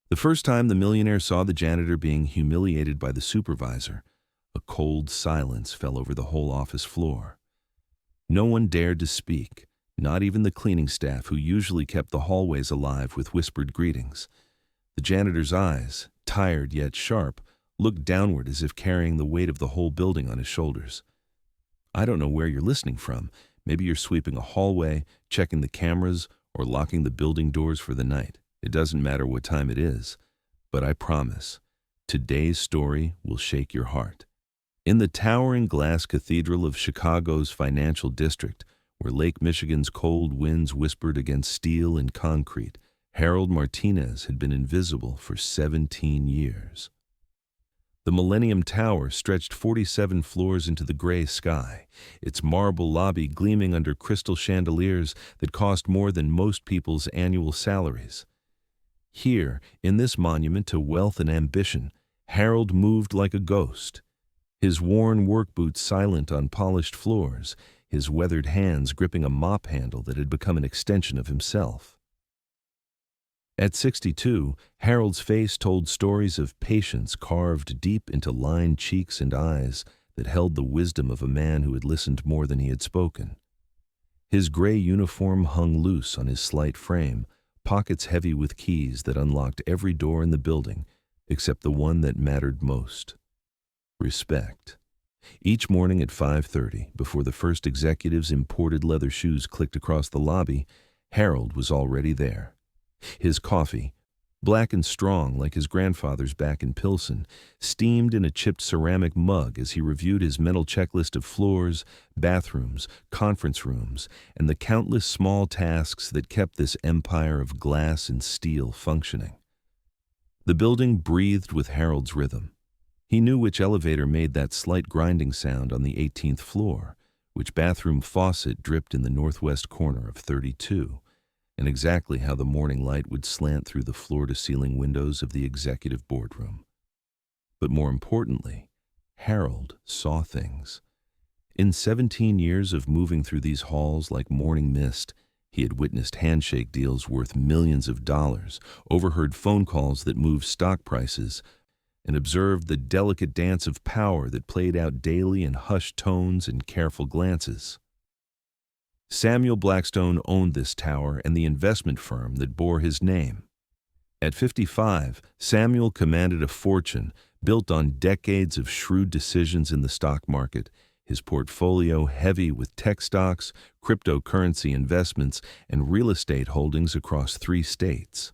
The first time the millionaire saw the janitor being humiliated by the supervisor, a cold silence fell over the whole office floor. No one dared to speak, not even the cleaning staff who usually kept the hallways alive with whispered greetings. The janitor's eyes, tired yet sharp, looked downward as if carrying the weight of the whole building on his shoulders. I don't know where you're listening from. Maybe you're sweeping a hallway, checking the cameras, or locking the building doors for the night. It doesn't matter what time it is. But I promise, today's story will shake your heart. In the towering glass cathedral of Chicago's financial district, where Lake Michigan's cold winds whispered against steel and concrete, Harold Martinez had been invisible for 17 years. The Millennium Tower stretched 47 floors into the gray sky, its marble lobby gleaming under crystal chandeliers that cost more than most people's annual salaries. Here, in this monument to wealth and ambition, Harold moved like a ghost, his worn work boots silent on polished floors, his weathered hands gripping a mop handle that had become an extension of himself. At 62, Harold's face told stories of patience carved deep into lined cheeks and eyes that held the wisdom of a man who had listened more than he had spoken. His gray uniform hung loose on his slight frame, pockets heavy with keys that unlocked every door in the building except the one that mattered most: respect. Each morning at 5:30, before the first executive's imported leather shoes clicked across the lobby, Harold was already there. His coffee, black and strong like his grandfather's back in Pilsen, steamed in a chipped ceramic mug as he reviewed his mental checklist of floors, bathrooms, conference rooms, and the countless small tasks that kept this empire of glass and steel functioning. The building breathed with Harold's rhythm. He knew which elevator made that slight grinding sound on the 18th floor, which bathroom faucet dripped in the northwest corner of 32, and exactly how the morning light would slant through the floor-to-ceiling windows of the executive boardroom. But more importantly, Harold saw things. In 17 years of moving through these halls like morning mist, he had witnessed handshake deals worth millions of dollars, overheard phone calls that moved stock prices, and observed the delicate dance of power that played out daily in hushed tones and careful glances. Samuel Blackstone owned this tower and the investment firm that bore his name. At 55, Samuel commanded a fortune built on decades of shrewd decisions in the stock market, his portfolio heavy with tech stocks, cryptocurrency investments, and real estate holdings across 3 states.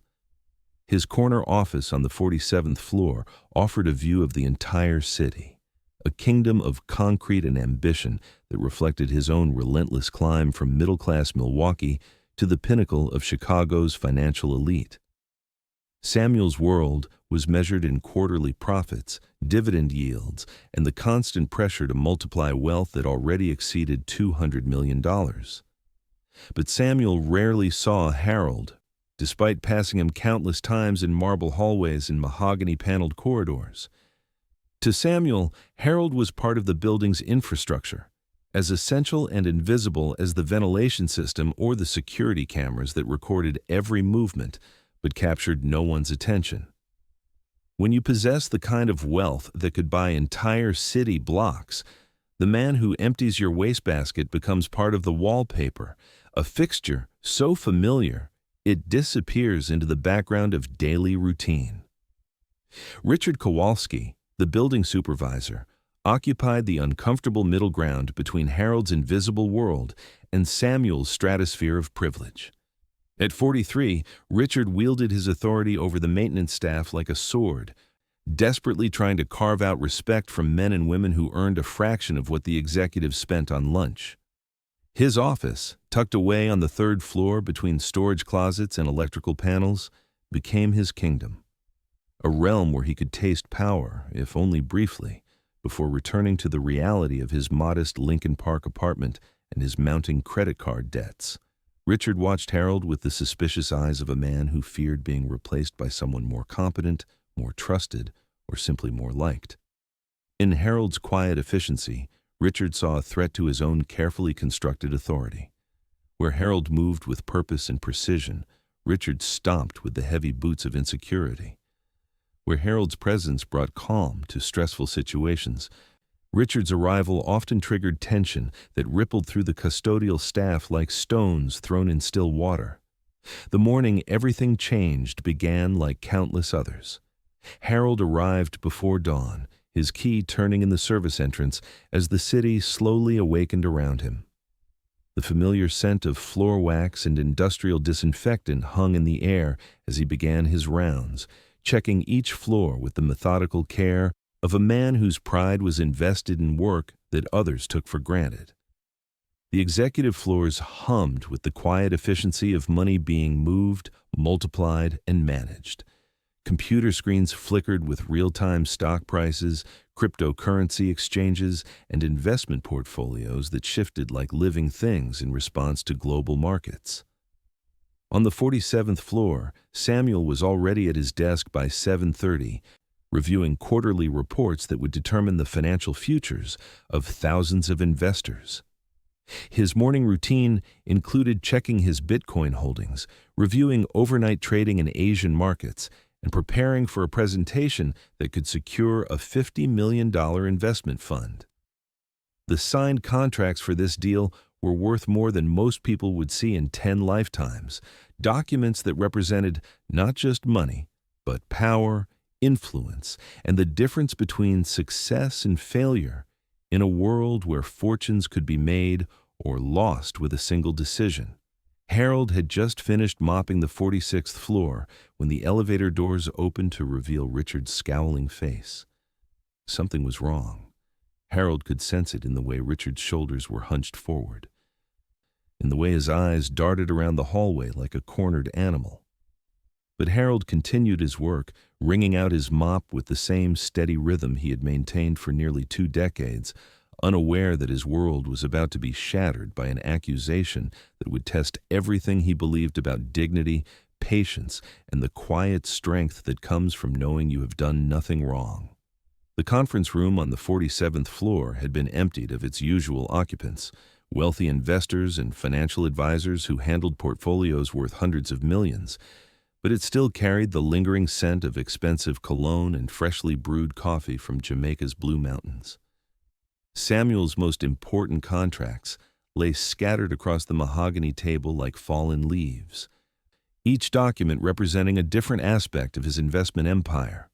His corner office on the 47th floor offered a view of the entire city, a kingdom of concrete and ambition that reflected his own relentless climb from middle-class Milwaukee to the pinnacle of Chicago's financial elite. Samuel's world was measured in quarterly profits, dividend yields, and the constant pressure to multiply wealth that already exceeded $200 million. But Samuel rarely saw Harold, despite passing him countless times in marble hallways and mahogany-paneled corridors. To Samuel, Harold was part of the building's infrastructure, as essential and invisible as the ventilation system or the security cameras that recorded every movement but captured no one's attention. When you possess the kind of wealth that could buy entire city blocks, the man who empties your wastebasket becomes part of the wallpaper, a fixture so familiar it disappears into the background of daily routine. Richard Kowalski, the building supervisor, occupied the uncomfortable middle ground between Harold's invisible world and Samuel's stratosphere of privilege. At 43, Richard wielded his authority over the maintenance staff like a sword, desperately trying to carve out respect from men and women who earned a fraction of what the executives spent on lunch. His office, tucked away on the 3rd floor between storage closets and electrical panels, became his kingdom, a realm where he could taste power, if only briefly, before returning to the reality of his modest Lincoln Park apartment and his mounting credit card debts. Richard watched Harold with the suspicious eyes of a man who feared being replaced by someone more competent, more trusted, or simply more liked. In Harold's quiet efficiency, Richard saw a threat to his own carefully constructed authority. Where Harold moved with purpose and precision, Richard stomped with the heavy boots of insecurity. Where Harold's presence brought calm to stressful situations, Richard's arrival often triggered tension that rippled through the custodial staff like stones thrown in still water. The morning everything changed began like countless others. Harold arrived before dawn, his key turning in the service entrance as the city slowly awakened around him. The familiar scent of floor wax and industrial disinfectant hung in the air as he began his rounds, checking each floor with the methodical care of a man whose pride was invested in work that others took for granted. The executive floors hummed with the quiet efficiency of money being moved, multiplied, and managed. Computer screens flickered with real-time stock prices, cryptocurrency exchanges, and investment portfolios that shifted like living things in response to global markets. On the 47th floor, Samuel was already at his desk by 7:30, reviewing quarterly reports that would determine the financial futures of thousands of investors. His morning routine included checking his Bitcoin holdings, reviewing overnight trading in Asian markets, and preparing for a presentation that could secure a $50 million investment fund. The signed contracts for this deal were worth more than most people would see in 10 lifetimes, documents that represented not just money, but power, influence, and the difference between success and failure in a world where fortunes could be made or lost with a single decision. Harold had just finished mopping the 46th floor when the elevator doors opened to reveal Richard's scowling face. Something was wrong. Harold could sense it in the way Richard's shoulders were hunched forward, in the way his eyes darted around the hallway like a cornered animal. But Harold continued his work, wringing out his mop with the same steady rhythm he had maintained for nearly 2 decades, unaware that his world was about to be shattered by an accusation that would test everything he believed about dignity, patience, and the quiet strength that comes from knowing you have done nothing wrong. The conference room on the 47th floor had been emptied of its usual occupants, wealthy investors and financial advisors who handled portfolios worth hundreds of millions, but it still carried the lingering scent of expensive cologne and freshly brewed coffee from Jamaica's Blue Mountains. Samuel's most important contracts lay scattered across the mahogany table like fallen leaves, each document representing a different aspect of his investment empire.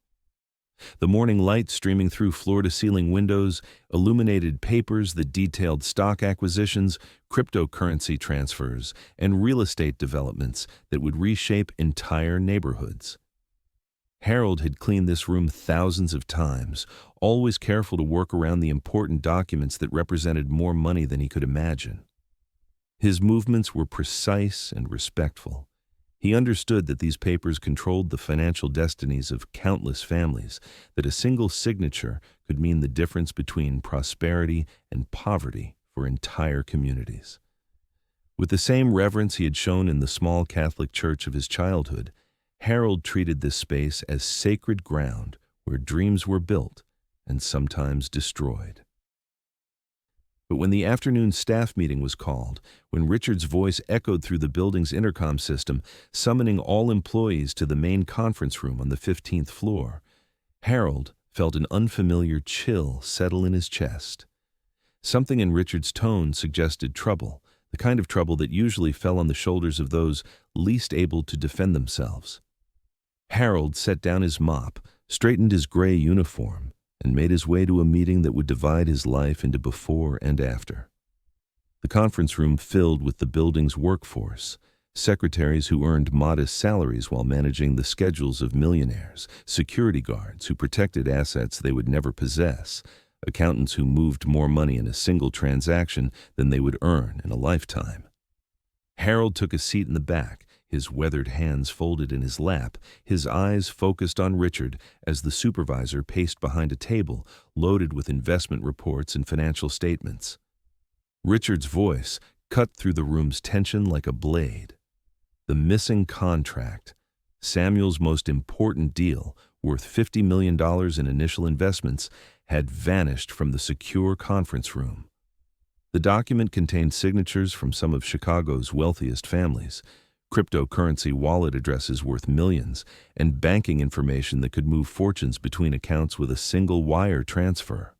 The morning light streaming through floor-to-ceiling windows illuminated papers that detailed stock acquisitions, cryptocurrency transfers, and real estate developments that would reshape entire neighborhoods. Harold had cleaned this room thousands of times, always careful to work around the important documents that represented more money than he could imagine. His movements were precise and respectful. He understood that these papers controlled the financial destinies of countless families, that a single signature could mean the difference between prosperity and poverty for entire communities. With the same reverence he had shown in the small Catholic church of his childhood, Harold treated this space as sacred ground where dreams were built and sometimes destroyed. But when the afternoon staff meeting was called, when Richard's voice echoed through the building's intercom system, summoning all employees to the main conference room on the 15th floor, Harold felt an unfamiliar chill settle in his chest. Something in Richard's tone suggested trouble, the kind of trouble that usually fell on the shoulders of those least able to defend themselves. Harold set down his mop, straightened his gray uniform, and made his way to a meeting that would divide his life into before and after. The conference room filled with the building's workforce, secretaries who earned modest salaries while managing the schedules of millionaires, security guards who protected assets they would never possess, accountants who moved more money in a single transaction than they would earn in a lifetime. Harold took a seat in the back, his weathered hands folded in his lap, his eyes focused on Richard as the supervisor paced behind a table loaded with investment reports and financial statements. Richard's voice cut through the room's tension like a blade. The missing contract, Samuel's most important deal, worth $50 million in initial investments, had vanished from the secure conference room. The document contained signatures from some of Chicago's wealthiest families, cryptocurrency wallet addresses worth millions, and banking information that could move fortunes between accounts with a single wire transfer.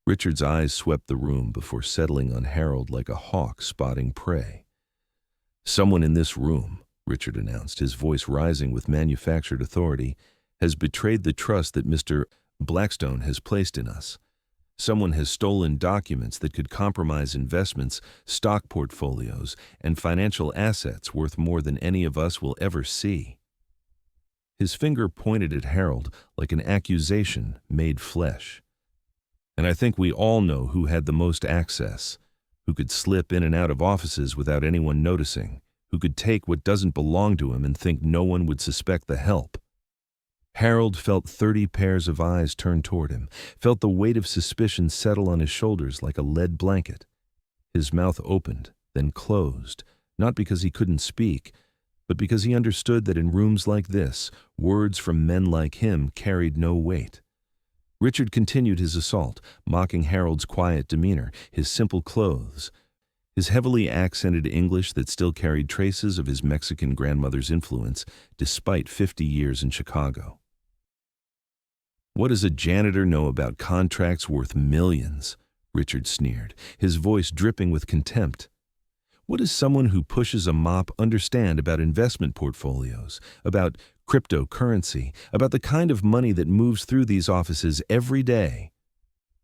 Richard's eyes swept the room before settling on Harold like a hawk spotting prey. "Someone in this room," Richard announced, his voice rising with manufactured authority, "has betrayed the trust that Mr. Blackstone has placed in us. Someone has stolen documents that could compromise investments, stock portfolios, and financial assets worth more than any of us will ever see." His finger pointed at Harold like an accusation made flesh. "And I think we all know who had the most access, who could slip in and out of offices without anyone noticing, who could take what doesn't belong to him and think no one would suspect the help." Harold felt 30 pairs of eyes turn toward him, felt the weight of suspicion settle on his shoulders like a lead blanket. His mouth opened, then closed, not because he couldn't speak, but because he understood that in rooms like this, words from men like him carried no weight. Richard continued his assault, mocking Harold's quiet demeanor, his simple clothes, his heavily accented English that still carried traces of his Mexican grandmother's influence despite 50 years in Chicago. "What does a janitor know about contracts worth millions?" Richard sneered, his voice dripping with contempt. "What does someone who pushes a mop understand about investment portfolios, about cryptocurrency, about the kind of money that moves through these offices every day?"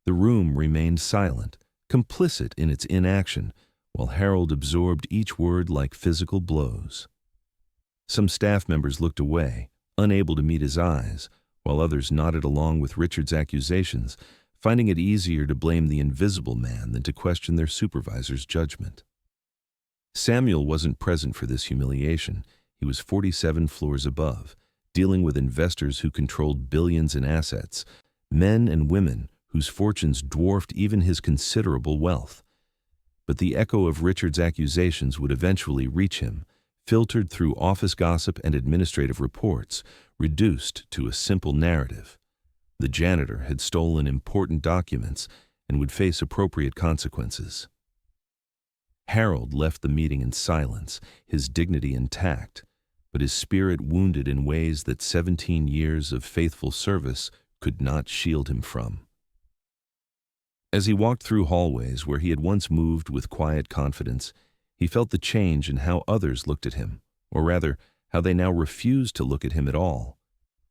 The room remained silent, complicit in its inaction, while Harold absorbed each word like physical blows. Some staff members looked away, unable to meet his eyes, while others nodded along with Richard's accusations, finding it easier to blame the invisible man than to question their supervisor's judgment. Samuel wasn't present for this humiliation. He was 47 floors above, dealing with investors who controlled billions in assets, men and women whose fortunes dwarfed even his considerable wealth. But the echo of Richard's accusations would eventually reach him, filtered through office gossip and administrative reports, reduced to a simple narrative. The janitor had stolen important documents and would face appropriate consequences. Harold left the meeting in silence, his dignity intact, but his spirit wounded in ways that 17 years of faithful service could not shield him from. As he walked through hallways where he had once moved with quiet confidence, he felt the change in how others looked at him, or rather, how they now refused to look at him at all.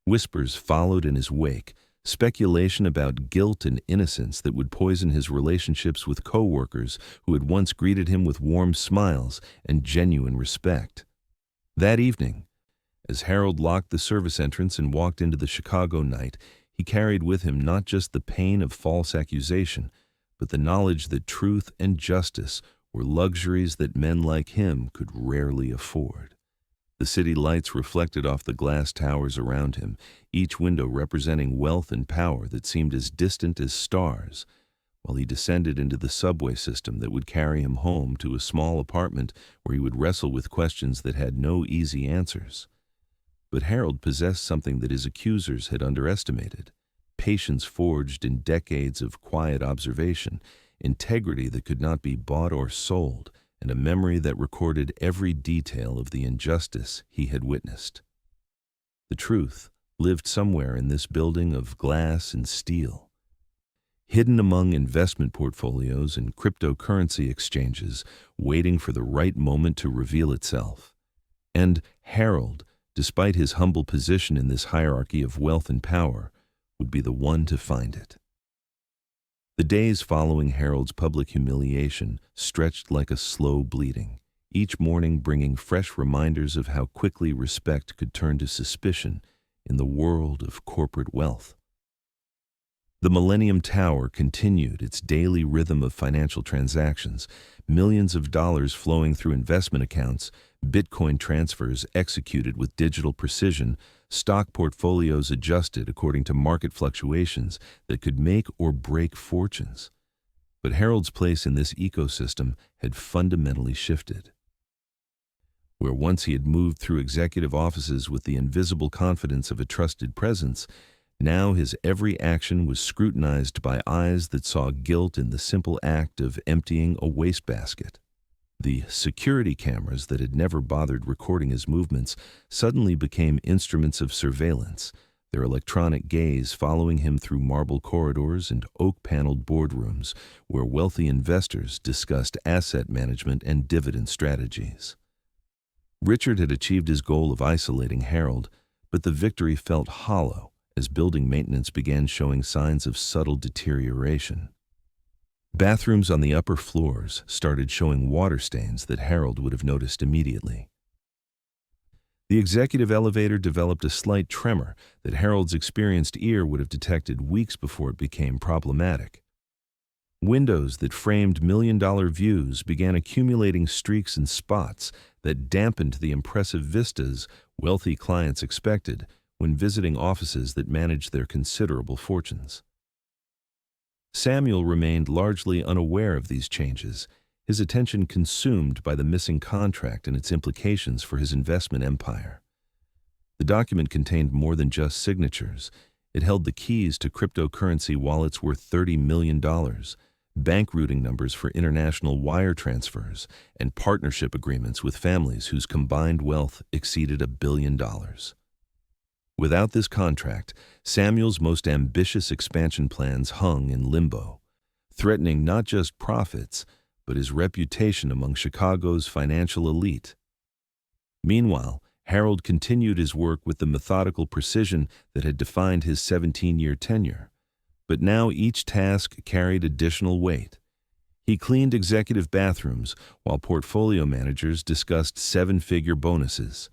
Whispers followed in his wake, speculation about guilt and innocence that would poison his relationships with co-workers who had once greeted him with warm smiles and genuine respect. That evening, as Harold locked the service entrance and walked into the Chicago night, he carried with him not just the pain of false accusation, but the knowledge that truth and justice were luxuries that men like him could rarely afford. The city lights reflected off the glass towers around him, each window representing wealth and power that seemed as distant as stars, while he descended into the subway system that would carry him home to a small apartment where he would wrestle with questions that had no easy answers. But Harold possessed something that his accusers had underestimated: patience forged in decades of quiet observation, integrity that could not be bought or sold, and a memory that recorded every detail of the injustice he had witnessed. The truth lived somewhere in this building of glass and steel, hidden among investment portfolios and cryptocurrency exchanges, waiting for the right moment to reveal itself. And Harold, despite his humble position in this hierarchy of wealth and power, would be the one to find it. The days following Harold's public humiliation stretched like a slow bleeding, each morning bringing fresh reminders of how quickly respect could turn to suspicion in the world of corporate wealth. The Millennium Tower continued its daily rhythm of financial transactions, millions of dollars flowing through investment accounts, Bitcoin transfers executed with digital precision, stock portfolios adjusted according to market fluctuations that could make or break fortunes. But Harold's place in this ecosystem had fundamentally shifted. Where once he had moved through executive offices with the invisible confidence of a trusted presence, now his every action was scrutinized by eyes that saw guilt in the simple act of emptying a wastebasket. The security cameras that had never bothered recording his movements suddenly became instruments of surveillance, their electronic gaze following him through marble corridors and oak-paneled boardrooms where wealthy investors discussed asset management and dividend strategies. Richard had achieved his goal of isolating Harold, but the victory felt hollow as building maintenance began showing signs of subtle deterioration. Bathrooms on the upper floors started showing water stains that Harold would have noticed immediately. The executive elevator developed a slight tremor that Harold's experienced ear would have detected weeks before it became problematic. Windows that framed million-dollar views began accumulating streaks and spots that dampened the impressive vistas wealthy clients expected when visiting offices that managed their considerable fortunes. Samuel remained largely unaware of these changes, his attention consumed by the missing contract and its implications for his investment empire. The document contained more than just signatures. It held the keys to cryptocurrency wallets worth $30 million, bank routing numbers for international wire transfers, and partnership agreements with families whose combined wealth exceeded $1 billion. Without this contract, Samuel's most ambitious expansion plans hung in limbo, threatening not just profits, but his reputation among Chicago's financial elite. Meanwhile, Harold continued his work with the methodical precision that had defined his 17-year tenure. But now each task carried additional weight. He cleaned executive bathrooms while portfolio managers discussed seven-figure bonuses.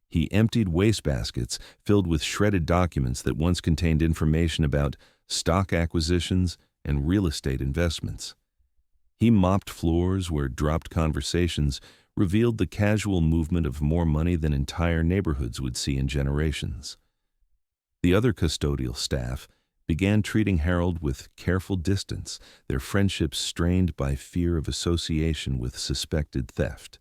He emptied wastebaskets filled with shredded documents that once contained information about stock acquisitions and real estate investments. He mopped floors where dropped conversations revealed the casual movement of more money than entire neighborhoods would see in generations. The other custodial staff began treating Harold with careful distance, their friendships strained by fear of association with suspected theft.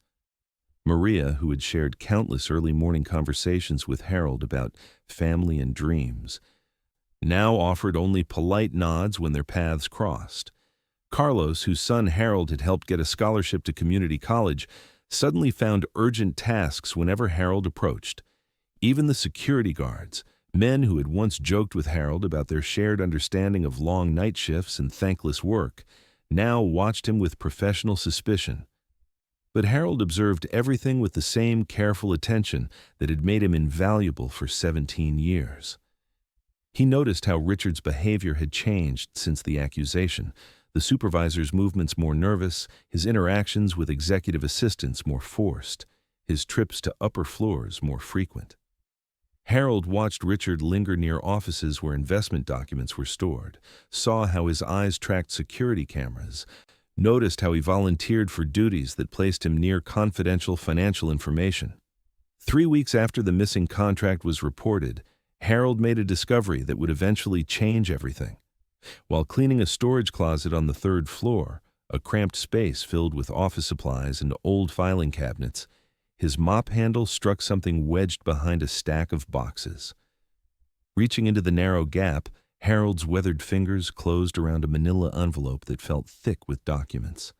Maria, who had shared countless early morning conversations with Harold about family and dreams, now offered only polite nods when their paths crossed. Carlos, whose son Harold had helped get a scholarship to community college, suddenly found urgent tasks whenever Harold approached. Even the security guards, men who had once joked with Harold about their shared understanding of long night shifts and thankless work, now watched him with professional suspicion. But Harold observed everything with the same careful attention that had made him invaluable for 17 years. He noticed how Richard's behavior had changed since the accusation, the supervisor's movements more nervous, his interactions with executive assistants more forced, his trips to upper floors more frequent. Harold watched Richard linger near offices where investment documents were stored, saw how his eyes tracked security cameras, noticed how he volunteered for duties that placed him near confidential financial information. 3 weeks after the missing contract was reported, Harold made a discovery that would eventually change everything. While cleaning a storage closet on the 3rd floor, a cramped space filled with office supplies and old filing cabinets, his mop handle struck something wedged behind a stack of boxes. Reaching into the narrow gap, Harold's weathered fingers closed around a manila envelope that felt thick with documents.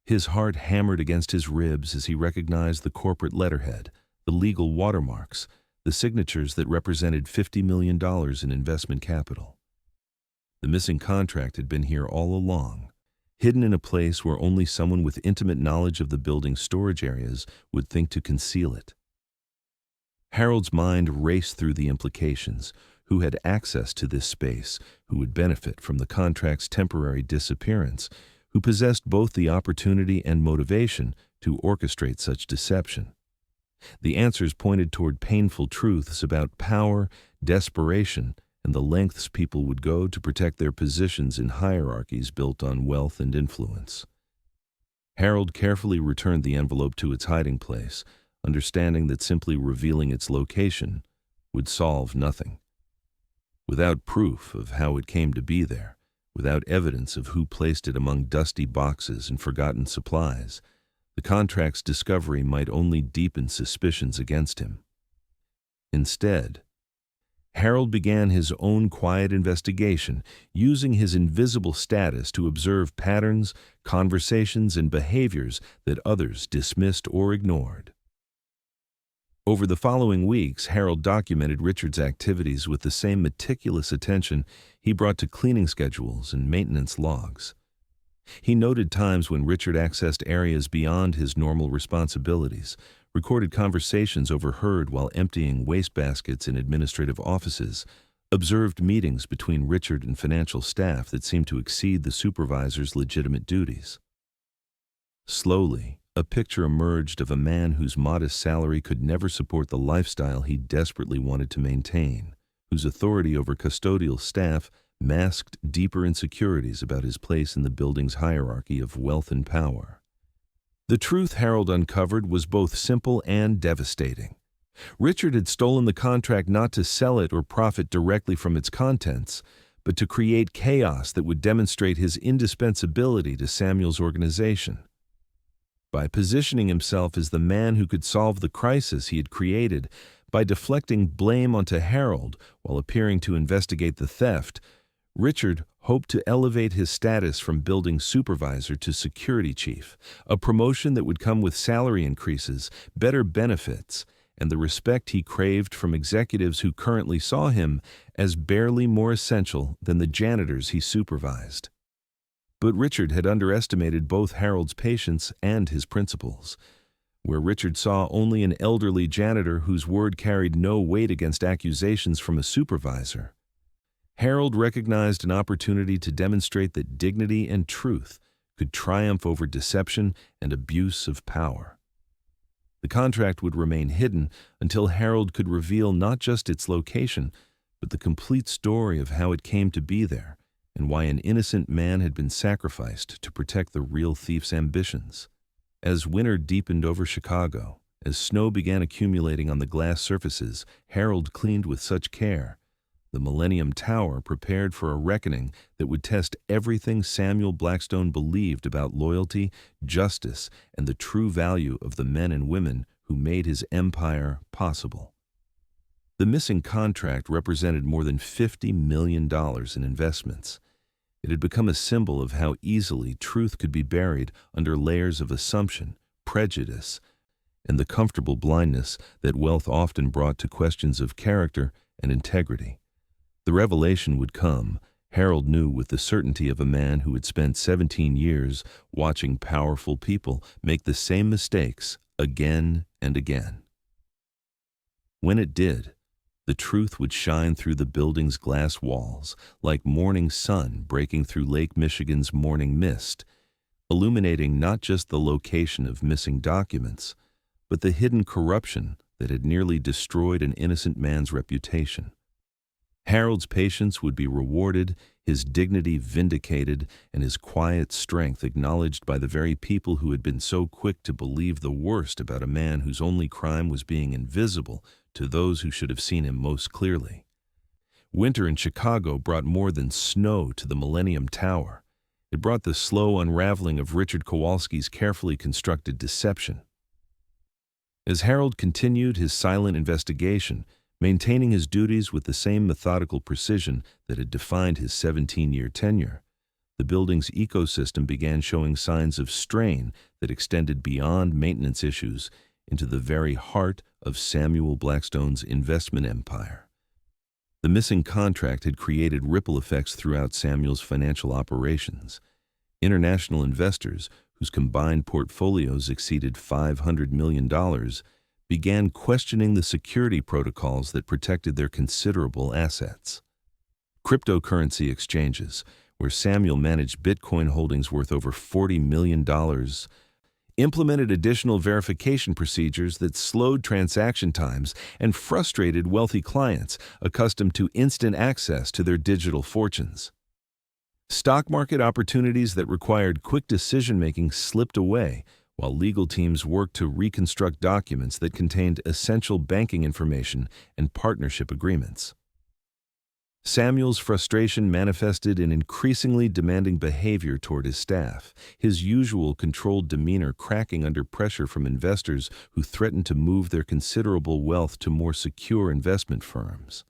His heart hammered against his ribs as he recognized the corporate letterhead, the legal watermarks, the signatures that represented $50 million in investment capital. The missing contract had been here all along, hidden in a place where only someone with intimate knowledge of the building's storage areas would think to conceal it. Harold's mind raced through the implications. Who had access to this space, who would benefit from the contract's temporary disappearance, who possessed both the opportunity and motivation to orchestrate such deception. The answers pointed toward painful truths about power, desperation, and the lengths people would go to protect their positions in hierarchies built on wealth and influence. Harold carefully returned the envelope to its hiding place, understanding that simply revealing its location would solve nothing. Without proof of how it came to be there, without evidence of who placed it among dusty boxes and forgotten supplies, the contract's discovery might only deepen suspicions against him. Instead, Harold began his own quiet investigation, using his invisible status to observe patterns, conversations, and behaviors that others dismissed or ignored. Over the following weeks, Harold documented Richard's activities with the same meticulous attention he brought to cleaning schedules and maintenance logs. He noted times when Richard accessed areas beyond his normal responsibilities, recorded conversations overheard while emptying wastebaskets in administrative offices, observed meetings between Richard and financial staff that seemed to exceed the supervisor's legitimate duties. Slowly, a picture emerged of a man whose modest salary could never support the lifestyle he desperately wanted to maintain, whose authority over custodial staff masked deeper insecurities about his place in the building's hierarchy of wealth and power. The truth Harold uncovered was both simple and devastating. Richard had stolen the contract not to sell it or profit directly from its contents, but to create chaos that would demonstrate his indispensability to Samuel's organization. By positioning himself as the man who could solve the crisis he had created, by deflecting blame onto Harold while appearing to investigate the theft, Richard hoped to elevate his status from building supervisor to security chief, a promotion that would come with salary increases, better benefits, and the respect he craved from executives who currently saw him as barely more essential than the janitors he supervised. But Richard had underestimated both Harold's patience and his principles. Where Richard saw only an elderly janitor whose word carried no weight against accusations from a supervisor, Harold recognized an opportunity to demonstrate that dignity and truth could triumph over deception and abuse of power. The contract would remain hidden until Harold could reveal not just its location, but the complete story of how it came to be there and why an innocent man had been sacrificed to protect the real thief's ambitions. As winter deepened over Chicago, as snow began accumulating on the glass surfaces Harold cleaned with such care, the Millennium Tower prepared for a reckoning that would test everything Samuel Blackstone believed about loyalty, justice, and the true value of the men and women who made his empire possible. The missing contract represented more than $50 million in investments. It had become a symbol of how easily truth could be buried under layers of assumption, prejudice, and the comfortable blindness that wealth often brought to questions of character and integrity. The revelation would come, Harold knew with the certainty of a man who had spent 17 years watching powerful people make the same mistakes again and again. When it did, the truth would shine through the building's glass walls, like morning sun breaking through Lake Michigan's morning mist, illuminating not just the location of missing documents, but the hidden corruption that had nearly destroyed an innocent man's reputation. Harold's patience would be rewarded, his dignity vindicated, and his quiet strength acknowledged by the very people who had been so quick to believe the worst about a man whose only crime was being invisible to those who should have seen him most clearly. Winter in Chicago brought more than snow to the Millennium Tower. It brought the slow unraveling of Richard Kowalski's carefully constructed deception. As Harold continued his silent investigation, maintaining his duties with the same methodical precision that had defined his 17-year tenure, the building's ecosystem began showing signs of strain that extended beyond maintenance issues into the very heart of Samuel Blackstone's investment empire. The missing contract had created ripple effects throughout Samuel's financial operations. International investors, whose combined portfolios exceeded $500 million, began questioning the security protocols that protected their considerable assets. Cryptocurrency exchanges, where Samuel managed Bitcoin holdings worth over $40 million, implemented additional verification procedures that slowed transaction times and frustrated wealthy clients accustomed to instant access to their digital fortunes. Stock market opportunities that required quick decision-making slipped away, while legal teams worked to reconstruct documents that contained essential banking information and partnership agreements. Samuel's frustration manifested in increasingly demanding behavior toward his staff, his usual controlled demeanor cracking under pressure from investors who threatened to move their considerable wealth to more secure investment firms.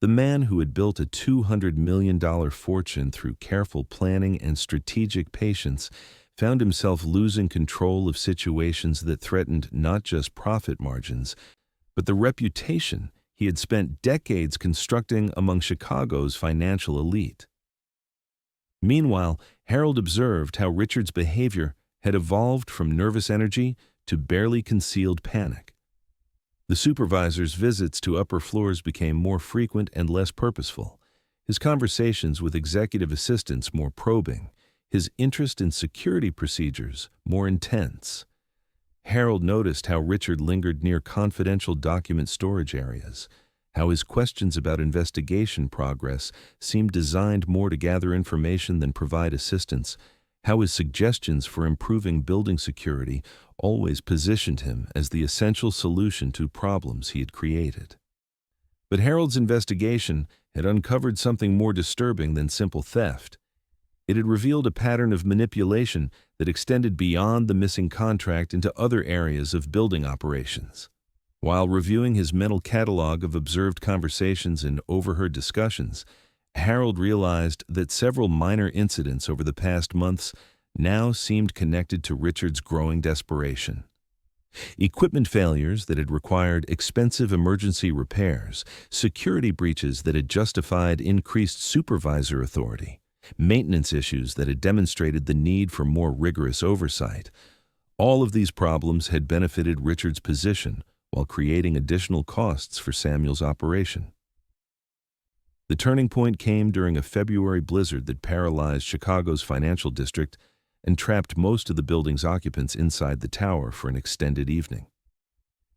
The man who had built a $200 million fortune through careful planning and strategic patience found himself losing control of situations that threatened not just profit margins, but the reputation he had spent decades constructing among Chicago's financial elite. Meanwhile, Harold observed how Richard's behavior had evolved from nervous energy to barely concealed panic. The supervisor's visits to upper floors became more frequent and less purposeful, his conversations with executive assistants more probing, his interest in security procedures more intense. Harold noticed how Richard lingered near confidential document storage areas, how his questions about investigation progress seemed designed more to gather information than provide assistance, how his suggestions for improving building security always positioned him as the essential solution to problems he had created. But Harold's investigation had uncovered something more disturbing than simple theft. It had revealed a pattern of manipulation that extended beyond the missing contract into other areas of building operations. While reviewing his mental catalog of observed conversations and overheard discussions, Harold realized that several minor incidents over the past months now seemed connected to Richard's growing desperation. Equipment failures that had required expensive emergency repairs, security breaches that had justified increased supervisor authority, maintenance issues that had demonstrated the need for more rigorous oversight. All of these problems had benefited Richard's position while creating additional costs for Samuel's operation. The turning point came during a February blizzard that paralyzed Chicago's financial district and trapped most of the building's occupants inside the tower for an extended evening.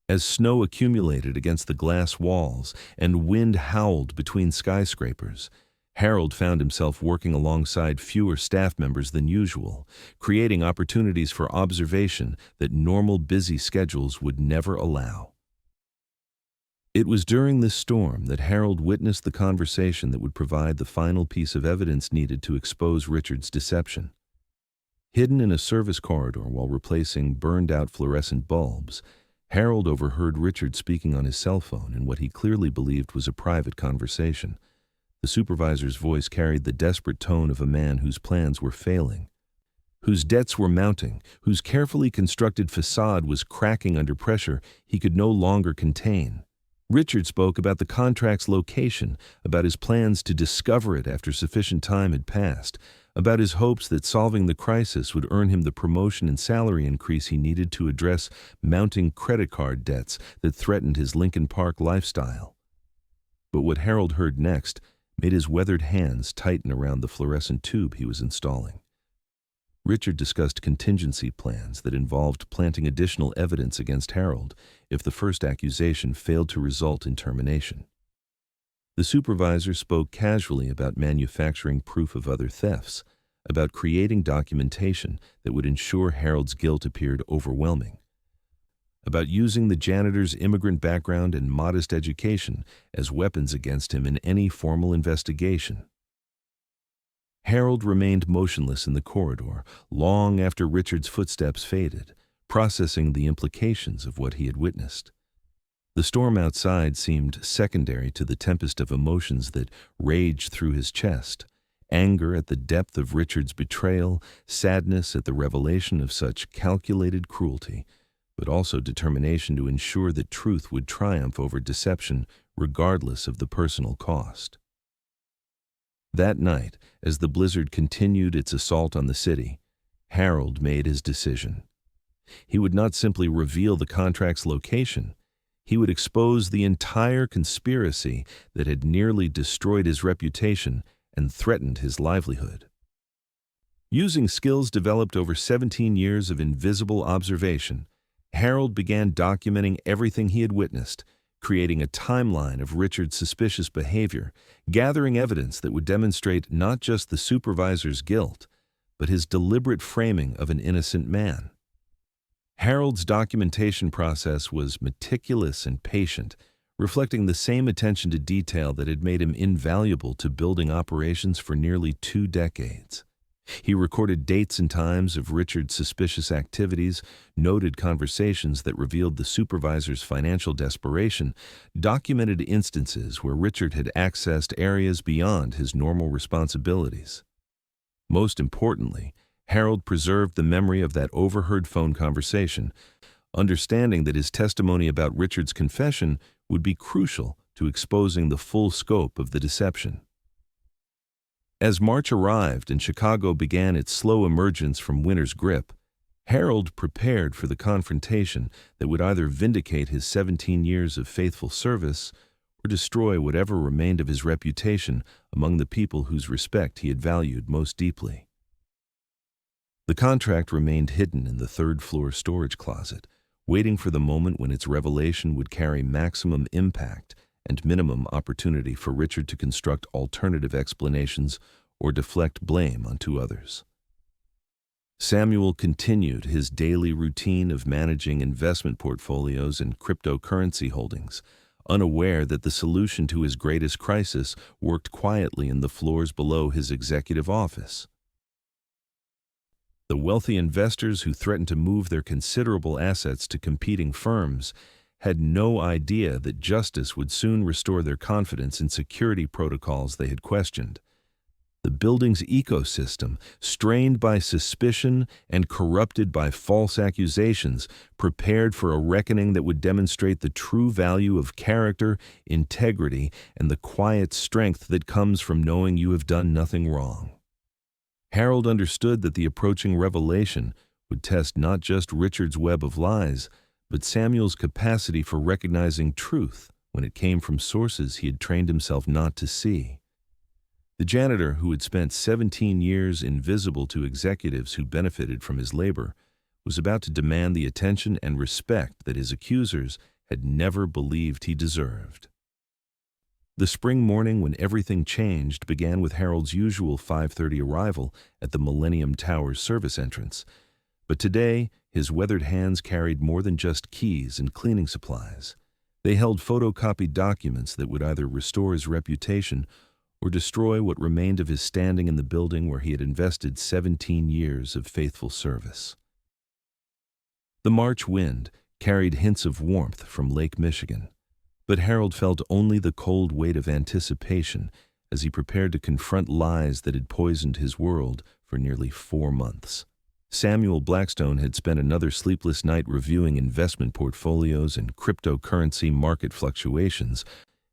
As snow accumulated against the glass walls and wind howled between skyscrapers, Harold found himself working alongside fewer staff members than usual, creating opportunities for observation that normal busy schedules would never allow. It was during this storm that Harold witnessed the conversation that would provide the final piece of evidence needed to expose Richard's deception. Hidden in a service corridor while replacing burned-out fluorescent bulbs, Harold overheard Richard speaking on his cell phone in what he clearly believed was a private conversation. The supervisor's voice carried the desperate tone of a man whose plans were failing, whose debts were mounting, whose carefully constructed facade was cracking under pressure he could no longer contain. Richard spoke about the contract's location, about his plans to discover it after sufficient time had passed, about his hopes that solving the crisis would earn him the promotion and salary increase he needed to address mounting credit card debts that threatened his Lincoln Park lifestyle. But what Harold heard next made his weathered hands tighten around the fluorescent tube he was installing. Richard discussed contingency plans that involved planting additional evidence against Harold if the first accusation failed to result in termination. The supervisor spoke casually about manufacturing proof of other thefts, about creating documentation that would ensure Harold's guilt appeared overwhelming, about using the janitor's immigrant background and modest education as weapons against him in any formal investigation. Harold remained motionless in the corridor long after Richard's footsteps faded, processing the implications of what he had witnessed. The storm outside seemed secondary to the tempest of emotions that raged through his chest: anger at the depth of Richard's betrayal, sadness at the revelation of such calculated cruelty, but also determination to ensure that truth would triumph over deception regardless of the personal cost. That night, as the blizzard continued its assault on the city, Harold made his decision. He would not simply reveal the contract's location. He would expose the entire conspiracy that had nearly destroyed his reputation and threatened his livelihood. Using skills developed over 17 years of invisible observation, Harold began documenting everything he had witnessed, creating a timeline of Richard's suspicious behavior, gathering evidence that would demonstrate not just the supervisor's guilt, but his deliberate framing of an innocent man. Harold's documentation process was meticulous and patient, reflecting the same attention to detail that had made him invaluable to building operations for nearly 2 decades. He recorded dates and times of Richard's suspicious activities, noted conversations that revealed the supervisor's financial desperation, documented instances where Richard had accessed areas beyond his normal responsibilities. Most importantly, Harold preserved the memory of that overheard phone conversation, understanding that his testimony about Richard's confession would be crucial to exposing the full scope of the deception. As March arrived and Chicago began its slow emergence from winter's grip, Harold prepared for the confrontation that would either vindicate his 17 years of faithful service or destroy whatever remained of his reputation among the people whose respect he had valued most deeply. The contract remained hidden in the third-floor storage closet, waiting for the moment when its revelation would carry maximum impact and minimum opportunity for Richard to construct alternative explanations or deflect blame onto others. Samuel continued his daily routine of managing investment portfolios and cryptocurrency holdings, unaware that the solution to his greatest crisis worked quietly in the floors below his executive office. The wealthy investors who threatened to move their considerable assets to competing firms had no idea that justice would soon restore their confidence in security protocols they had questioned. The building's ecosystem, strained by suspicion and corrupted by false accusations, prepared for a reckoning that would demonstrate the true value of character, integrity, and the quiet strength that comes from knowing you have done nothing wrong. Harold understood that the approaching revelation would test not just Richard's web of lies, but Samuel's capacity for recognizing truth when it came from sources he had trained himself not to see. The janitor, who had spent 17 years invisible to executives who benefited from his labor, was about to demand the attention and respect that his accusers had never believed he deserved. The spring morning when everything changed began with Harold's usual 5:30 arrival at the Millennium Tower's service entrance. But today, his weathered hands carried more than just keys and cleaning supplies. They held photocopied documents that would either restore his reputation or destroy what remained of his standing in the building where he had invested 17 years of faithful service. The March wind carried hints of warmth from Lake Michigan, but Harold felt only the cold weight of anticipation as he prepared to confront lies that had poisoned his world for nearly 4 months. Samuel Blackstone had spent another sleepless night reviewing investment portfolios and cryptocurrency market fluctuations,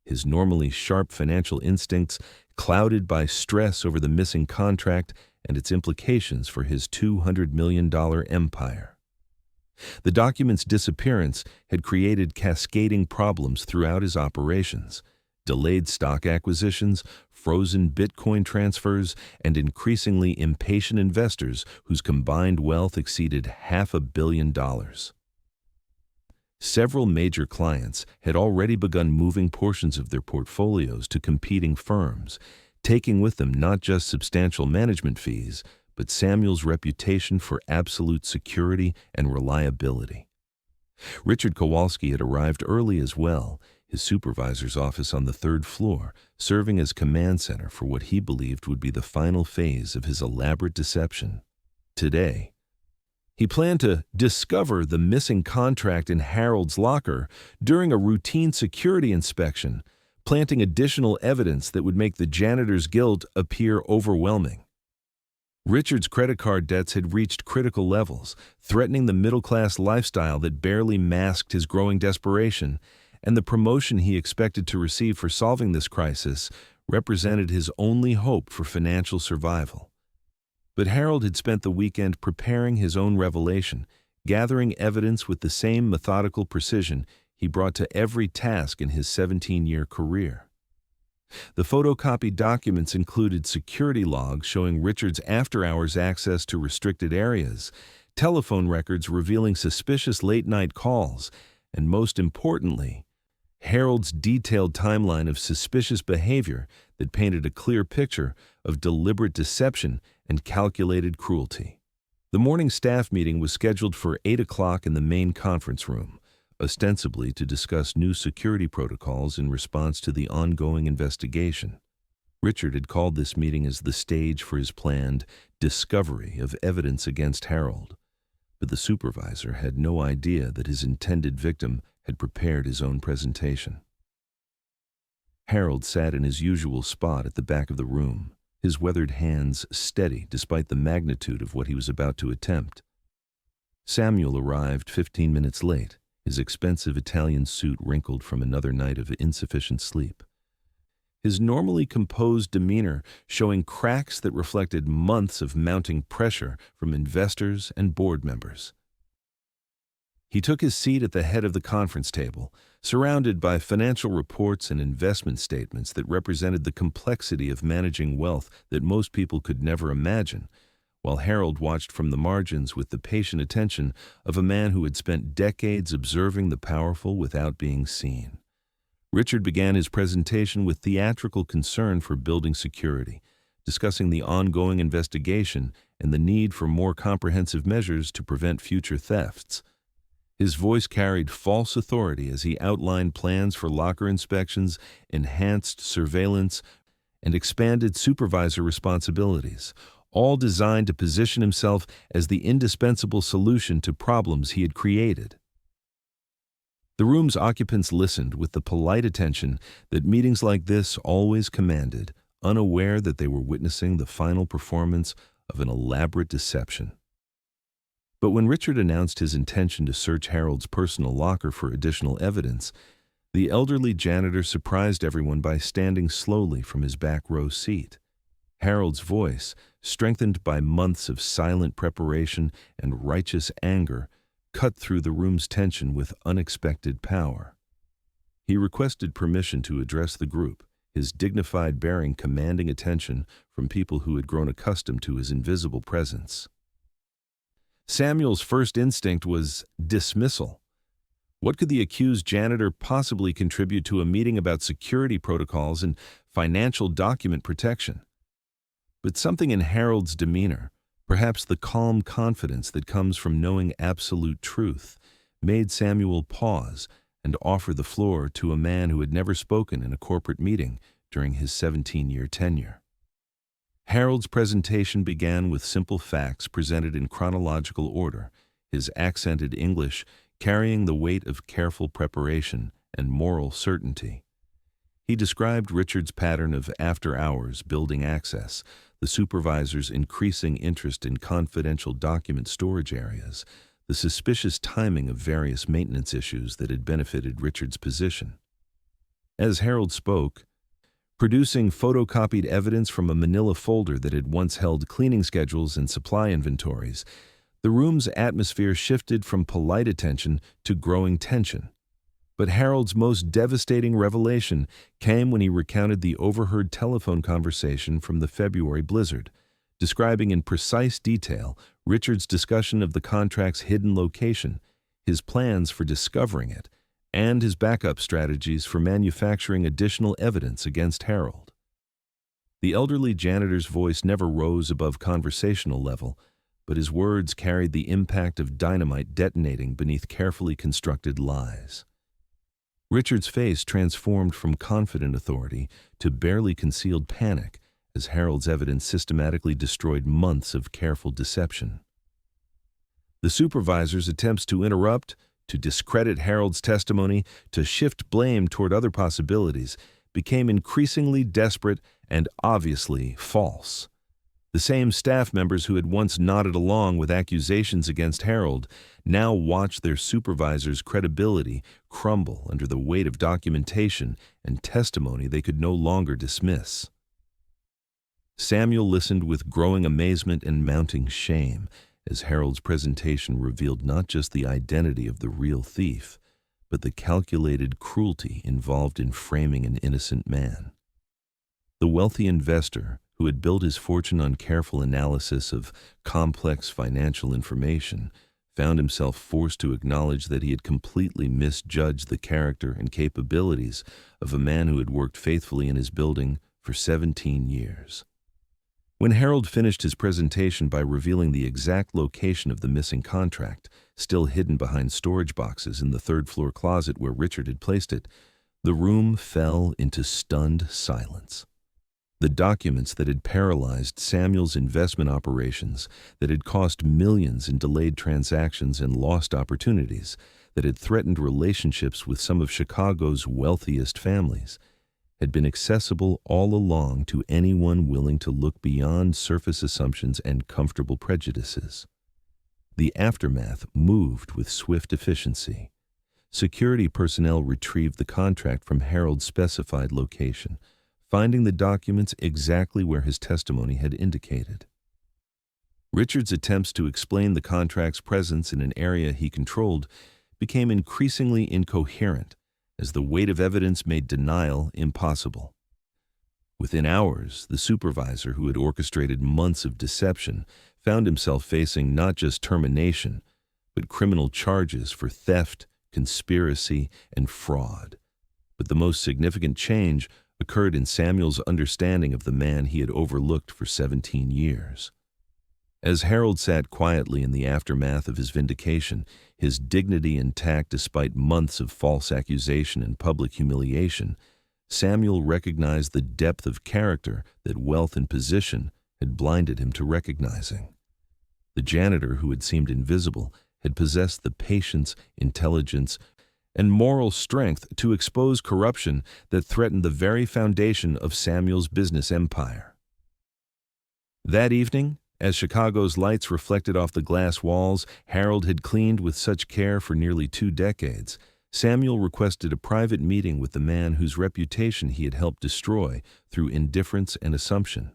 his normally sharp financial instincts clouded by stress over the missing contract and its implications for his $200 million empire. The document's disappearance had created cascading problems throughout his operations: delayed stock acquisitions, frozen Bitcoin transfers, and increasingly impatient investors whose combined wealth exceeded $500 million. Several major clients had already begun moving portions of their portfolios to competing firms, taking with them not just substantial management fees, but Samuel's reputation for absolute security and reliability. Richard Kowalski had arrived early as well, his supervisor's office on the 3rd floor, serving as command center for what he believed would be the final phase of his elaborate deception. Today, he planned to discover the missing contract in Harold's locker during a routine security inspection, planting additional evidence that would make the janitor's guilt appear overwhelming. Richard's credit card debts had reached critical levels, threatening the middle-class lifestyle that barely masked his growing desperation, and the promotion he expected to receive for solving this crisis represented his only hope for financial survival. But Harold had spent the weekend preparing his own revelation, gathering evidence with the same methodical precision he brought to every task in his 17-year career. The photocopied documents included security logs showing Richard's after-hours access to restricted areas, telephone records revealing suspicious late-night calls, and most importantly, Harold's detailed timeline of suspicious behavior that painted a clear picture of deliberate deception and calculated cruelty. The morning staff meeting was scheduled for 8 o'clock in the main conference room, ostensibly to discuss new security protocols in response to the ongoing investigation. Richard had called this meeting as the stage for his planned discovery of evidence against Harold, but the supervisor had no idea that his intended victim had prepared his own presentation. Harold sat in his usual spot at the back of the room, his weathered hands steady despite the magnitude of what he was about to attempt. Samuel arrived 15 minutes late, his expensive Italian suit wrinkled from another night of insufficient sleep. His normally composed demeanor showing cracks that reflected months of mounting pressure from investors and board members. He took his seat at the head of the conference table, surrounded by financial reports and investment statements that represented the complexity of managing wealth that most people could never imagine, while Harold watched from the margins with the patient attention of a man who had spent decades observing the powerful without being seen. Richard began his presentation with theatrical concern for building security, discussing the ongoing investigation and the need for more comprehensive measures to prevent future thefts. His voice carried false authority as he outlined plans for locker inspections, enhanced surveillance, and expanded supervisor responsibilities, all designed to position himself as the indispensable solution to problems he had created. The room's occupants listened with the polite attention that meetings like this always commanded, unaware that they were witnessing the final performance of an elaborate deception. But when Richard announced his intention to search Harold's personal locker for additional evidence, the elderly janitor surprised everyone by standing slowly from his back row seat. Harold's voice, strengthened by months of silent preparation and righteous anger, cut through the room's tension with unexpected power. He requested permission to address the group, his dignified bearing commanding attention from people who had grown accustomed to his invisible presence. Samuel's first instinct was dismissal. What could the accused janitor possibly contribute to a meeting about security protocols and financial document protection? But something in Harold's demeanor, perhaps the calm confidence that comes from knowing absolute truth, made Samuel pause and offer the floor to a man who had never spoken in a corporate meeting during his 17-year tenure. Harold's presentation began with simple facts presented in chronological order, his accented English carrying the weight of careful preparation and moral certainty. He described Richard's pattern of after-hours building access, the supervisor's increasing interest in confidential document storage areas, the suspicious timing of various maintenance issues that had benefited Richard's position. As Harold spoke, producing photocopied evidence from a manila folder that had once held cleaning schedules and supply inventories, the room's atmosphere shifted from polite attention to growing tension. But Harold's most devastating revelation came when he recounted the overheard telephone conversation from the February blizzard, describing in precise detail Richard's discussion of the contract's hidden location, his plans for discovering it, and his backup strategies for manufacturing additional evidence against Harold. The elderly janitor's voice never rose above conversational level, but his words carried the impact of dynamite detonating beneath carefully constructed lies. Richard's face transformed from confident authority to barely concealed panic as Harold's evidence systematically destroyed months of careful deception. The supervisor's attempts to interrupt, to discredit Harold's testimony, to shift blame toward other possibilities, became increasingly desperate and obviously false. The same staff members who had once nodded along with accusations against Harold now watched their supervisor's credibility crumble under the weight of documentation and testimony they could no longer dismiss. Samuel listened with growing amazement and mounting shame as Harold's presentation revealed not just the identity of the real thief, but the calculated cruelty involved in framing an innocent man. The wealthy investor, who had built his fortune on careful analysis of complex financial information, found himself forced to acknowledge that he had completely misjudged the character and capabilities of a man who had worked faithfully in his building for 17 years. When Harold finished his presentation by revealing the exact location of the missing contract, still hidden behind storage boxes in the third-floor closet where Richard had placed it, the room fell into stunned silence. The documents that had paralyzed Samuel's investment operations, that had cost millions in delayed transactions and lost opportunities, that had threatened relationships with some of Chicago's wealthiest families, had been accessible all along to anyone willing to look beyond surface assumptions and comfortable prejudices. The aftermath moved with swift efficiency. Security personnel retrieved the contract from Harold's specified location, finding the documents exactly where his testimony had indicated. Richard's attempts to explain the contract's presence in an area he controlled became increasingly incoherent as the weight of evidence made denial impossible. Within hours, the supervisor who had orchestrated months of deception found himself facing not just termination, but criminal charges for theft, conspiracy, and fraud. But the most significant change occurred in Samuel's understanding of the man he had overlooked for 17 years. As Harold sat quietly in the aftermath of his vindication, his dignity intact despite months of false accusation and public humiliation, Samuel recognized the depth of character that wealth and position had blinded him to recognizing. The janitor who had seemed invisible had possessed the patience, intelligence, and moral strength to expose corruption that threatened the very foundation of Samuel's business empire. That evening, as Chicago's lights reflected off the glass walls Harold had cleaned with such care for nearly 2 decades, Samuel requested a private meeting with the man whose reputation he had helped destroy through indifference and assumption.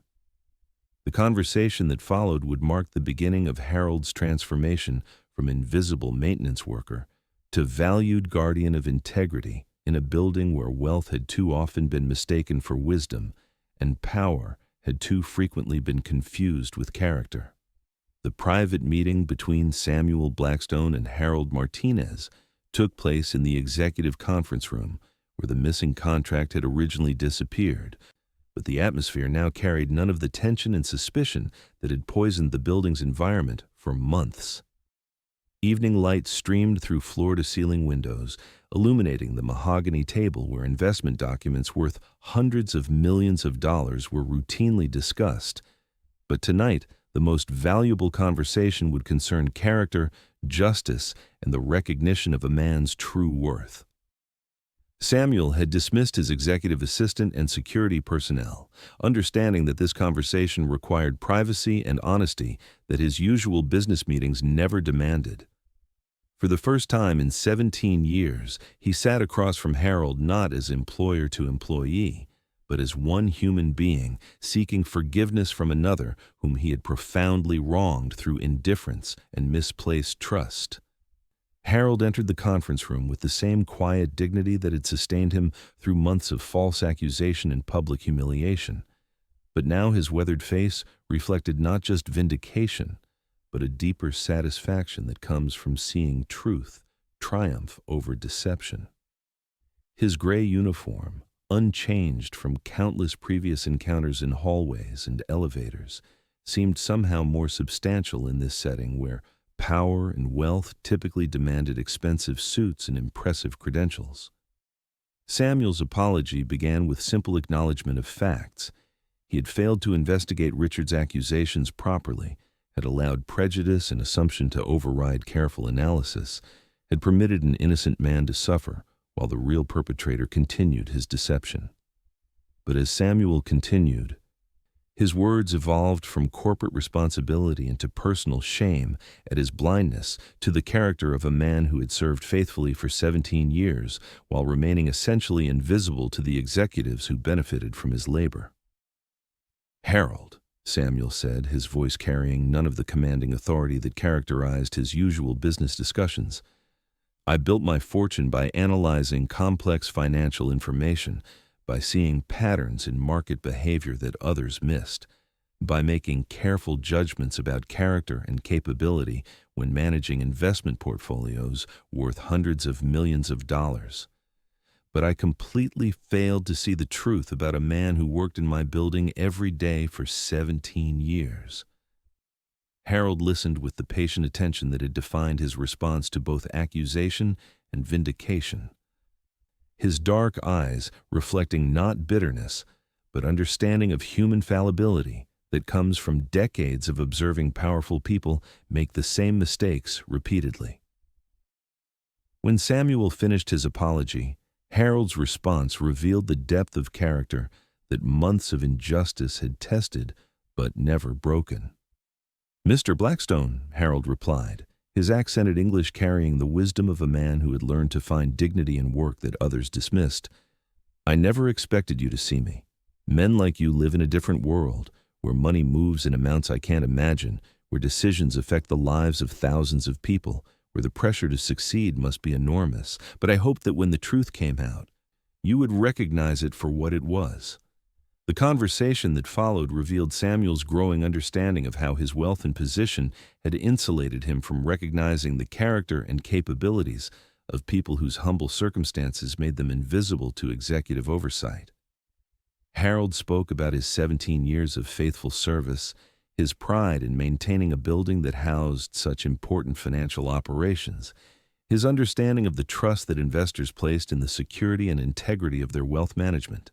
The conversation that followed would mark the beginning of Harold's transformation from invisible maintenance worker to valued guardian of integrity in a building where wealth had too often been mistaken for wisdom and power had too frequently been confused with character. The private meeting between Samuel Blackstone and Harold Martinez took place in the executive conference room where the missing contract had originally disappeared, but the atmosphere now carried none of the tension and suspicion that had poisoned the building's environment for months. Evening light streamed through floor-to-ceiling windows, illuminating the mahogany table where investment documents worth hundreds of millions of dollars were routinely discussed. But tonight, the most valuable conversation would concern character, justice, and the recognition of a man's true worth. Samuel had dismissed his executive assistant and security personnel, understanding that this conversation required privacy and honesty that his usual business meetings never demanded. For the first time in 17 years, he sat across from Harold not as employer to employee, but as one human being seeking forgiveness from another whom he had profoundly wronged through indifference and misplaced trust. Harold entered the conference room with the same quiet dignity that had sustained him through months of false accusation and public humiliation. But now his weathered face reflected not just vindication, but a deeper satisfaction that comes from seeing truth triumph over deception. His gray uniform, unchanged from countless previous encounters in hallways and elevators, seemed somehow more substantial in this setting where power and wealth typically demanded expensive suits and impressive credentials. Samuel's apology began with simple acknowledgement of facts. He had failed to investigate Richard's accusations properly, had allowed prejudice and assumption to override careful analysis, had permitted an innocent man to suffer while the real perpetrator continued his deception. But as Samuel continued, his words evolved from corporate responsibility into personal shame at his blindness to the character of a man who had served faithfully for 17 years while remaining essentially invisible to the executives who benefited from his labor. "Harold," Samuel said, his voice carrying none of the commanding authority that characterized his usual business discussions, "I built my fortune by analyzing complex financial information, by seeing patterns in market behavior that others missed, by making careful judgments about character and capability when managing investment portfolios worth hundreds of millions of dollars. But I completely failed to see the truth about a man who worked in my building every day for 17 years. Harold listened with the patient attention that had defined his response to both accusation and vindication. His dark eyes reflecting not bitterness, but understanding of human fallibility that comes from decades of observing powerful people make the same mistakes repeatedly. When Samuel finished his apology, Harold's response revealed the depth of character that months of injustice had tested but never broken. "Mr. Blackstone," Harold replied, his accented English carrying the wisdom of a man who had learned to find dignity in work that others dismissed, "I never expected you to see me. Men like you live in a different world, where money moves in amounts I can't imagine, where decisions affect the lives of thousands of people, where the pressure to succeed must be enormous. But I hoped that when the truth came out, you would recognize it for what it was." The conversation that followed revealed Samuel's growing understanding of how his wealth and position had insulated him from recognizing the character and capabilities of people whose humble circumstances made them invisible to executive oversight. Harold spoke about his 17 years of faithful service, his pride in maintaining a building that housed such important financial operations, his understanding of the trust that investors placed in the security and integrity of their wealth management.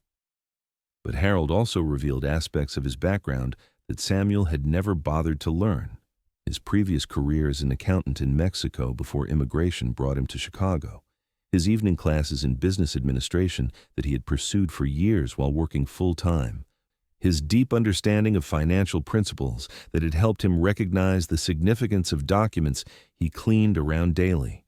But Harold also revealed aspects of his background that Samuel had never bothered to learn. His previous career as an accountant in Mexico before immigration brought him to Chicago. His evening classes in business administration that he had pursued for years while working full-time. His deep understanding of financial principles that had helped him recognize the significance of documents he cleaned around daily.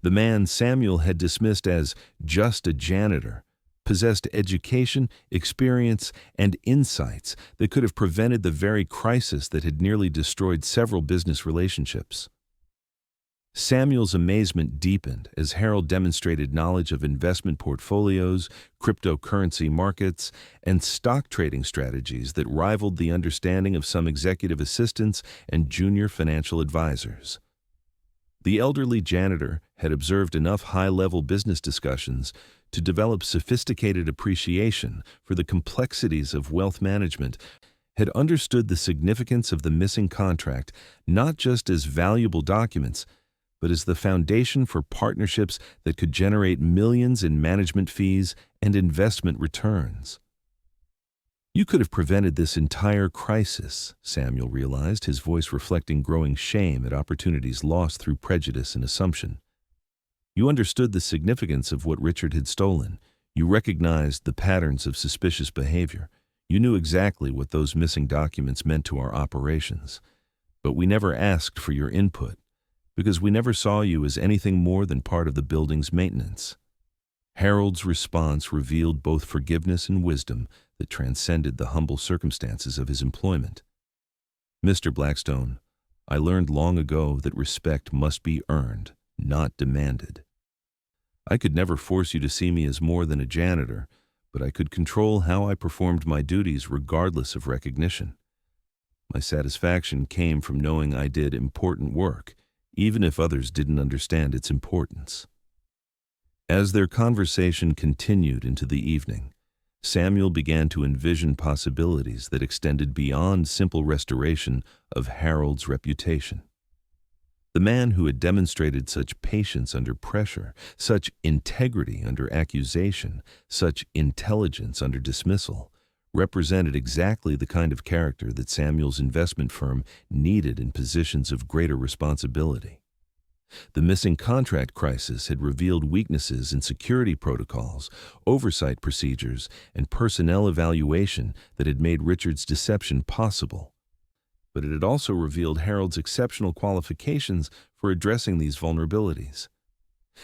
The man Samuel had dismissed as just a janitor possessed education, experience, and insights that could have prevented the very crisis that had nearly destroyed several business relationships. Samuel's amazement deepened as Harold demonstrated knowledge of investment portfolios, cryptocurrency markets, and stock trading strategies that rivaled the understanding of some executive assistants and junior financial advisors. The elderly janitor had observed enough high-level business discussions to develop sophisticated appreciation for the complexities of wealth management, had understood the significance of the missing contract not just as valuable documents, but as the foundation for partnerships that could generate millions in management fees and investment returns. "You could have prevented this entire crisis," Samuel realized, his voice reflecting growing shame at opportunities lost through prejudice and assumption. "You understood the significance of what Richard had stolen. You recognized the patterns of suspicious behavior. You knew exactly what those missing documents meant to our operations. But we never asked for your input, because we never saw you as anything more than part of the building's maintenance." Harold's response revealed both forgiveness and wisdom that transcended the humble circumstances of his employment. "Mr. Blackstone, I learned long ago that respect must be earned, not demanded. I could never force you to see me as more than a janitor, but I could control how I performed my duties regardless of recognition. My satisfaction came from knowing I did important work, even if others didn't understand its importance." As their conversation continued into the evening, Samuel began to envision possibilities that extended beyond simple restoration of Harold's reputation. The man who had demonstrated such patience under pressure, such integrity under accusation, such intelligence under dismissal, represented exactly the kind of character that Samuel's investment firm needed in positions of greater responsibility. The missing contract crisis had revealed weaknesses in security protocols, oversight procedures, and personnel evaluation that had made Richard's deception possible. But it had also revealed Harold's exceptional qualifications for addressing these vulnerabilities.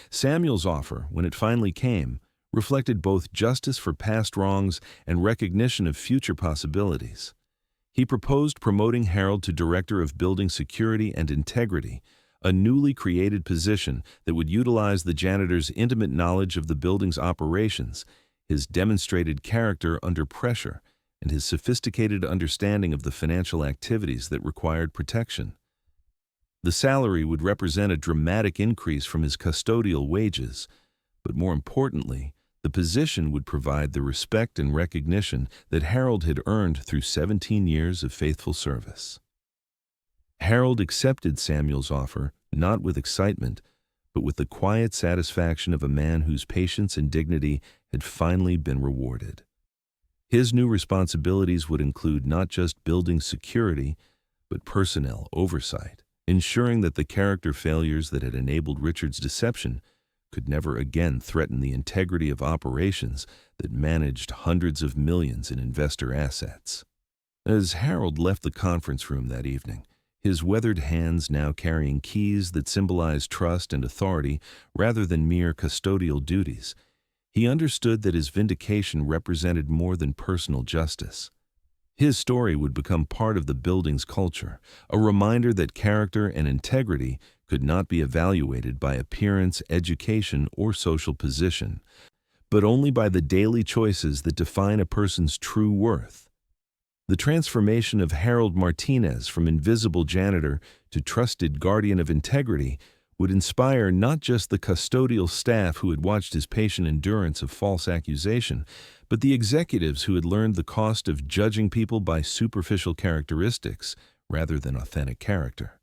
Samuel's offer, when it finally came, reflected both justice for past wrongs and recognition of future possibilities. He proposed promoting Harold to Director of Building Security and Integrity, a newly created position that would utilize the janitor's intimate knowledge of the building's operations, his demonstrated character under pressure, and his sophisticated understanding of the financial activities that required protection. The salary would represent a dramatic increase from his custodial wages, but more importantly, the position would provide the respect and recognition that Harold had earned through 17 years of faithful service. Harold accepted Samuel's offer, not with excitement, but with the quiet satisfaction of a man whose patience and dignity had finally been rewarded. His new responsibilities would include not just building security, but personnel oversight, ensuring that the character failures that had enabled Richard's deception could never again threaten the integrity of operations that managed hundreds of millions in investor assets. As Harold left the conference room that evening, his weathered hands now carrying keys that symbolized trust and authority rather than mere custodial duties, he understood that his vindication represented more than personal justice. His story would become part of the building's culture, a reminder that character and integrity could not be evaluated by appearance, education, or social position, but only by the daily choices that define a person's true worth. The transformation of Harold Martinez from invisible janitor to trusted guardian of integrity would inspire not just the custodial staff who had watched his patient endurance of false accusation, but the executives who had learned the cost of judging people by superficial characteristics rather than authentic character.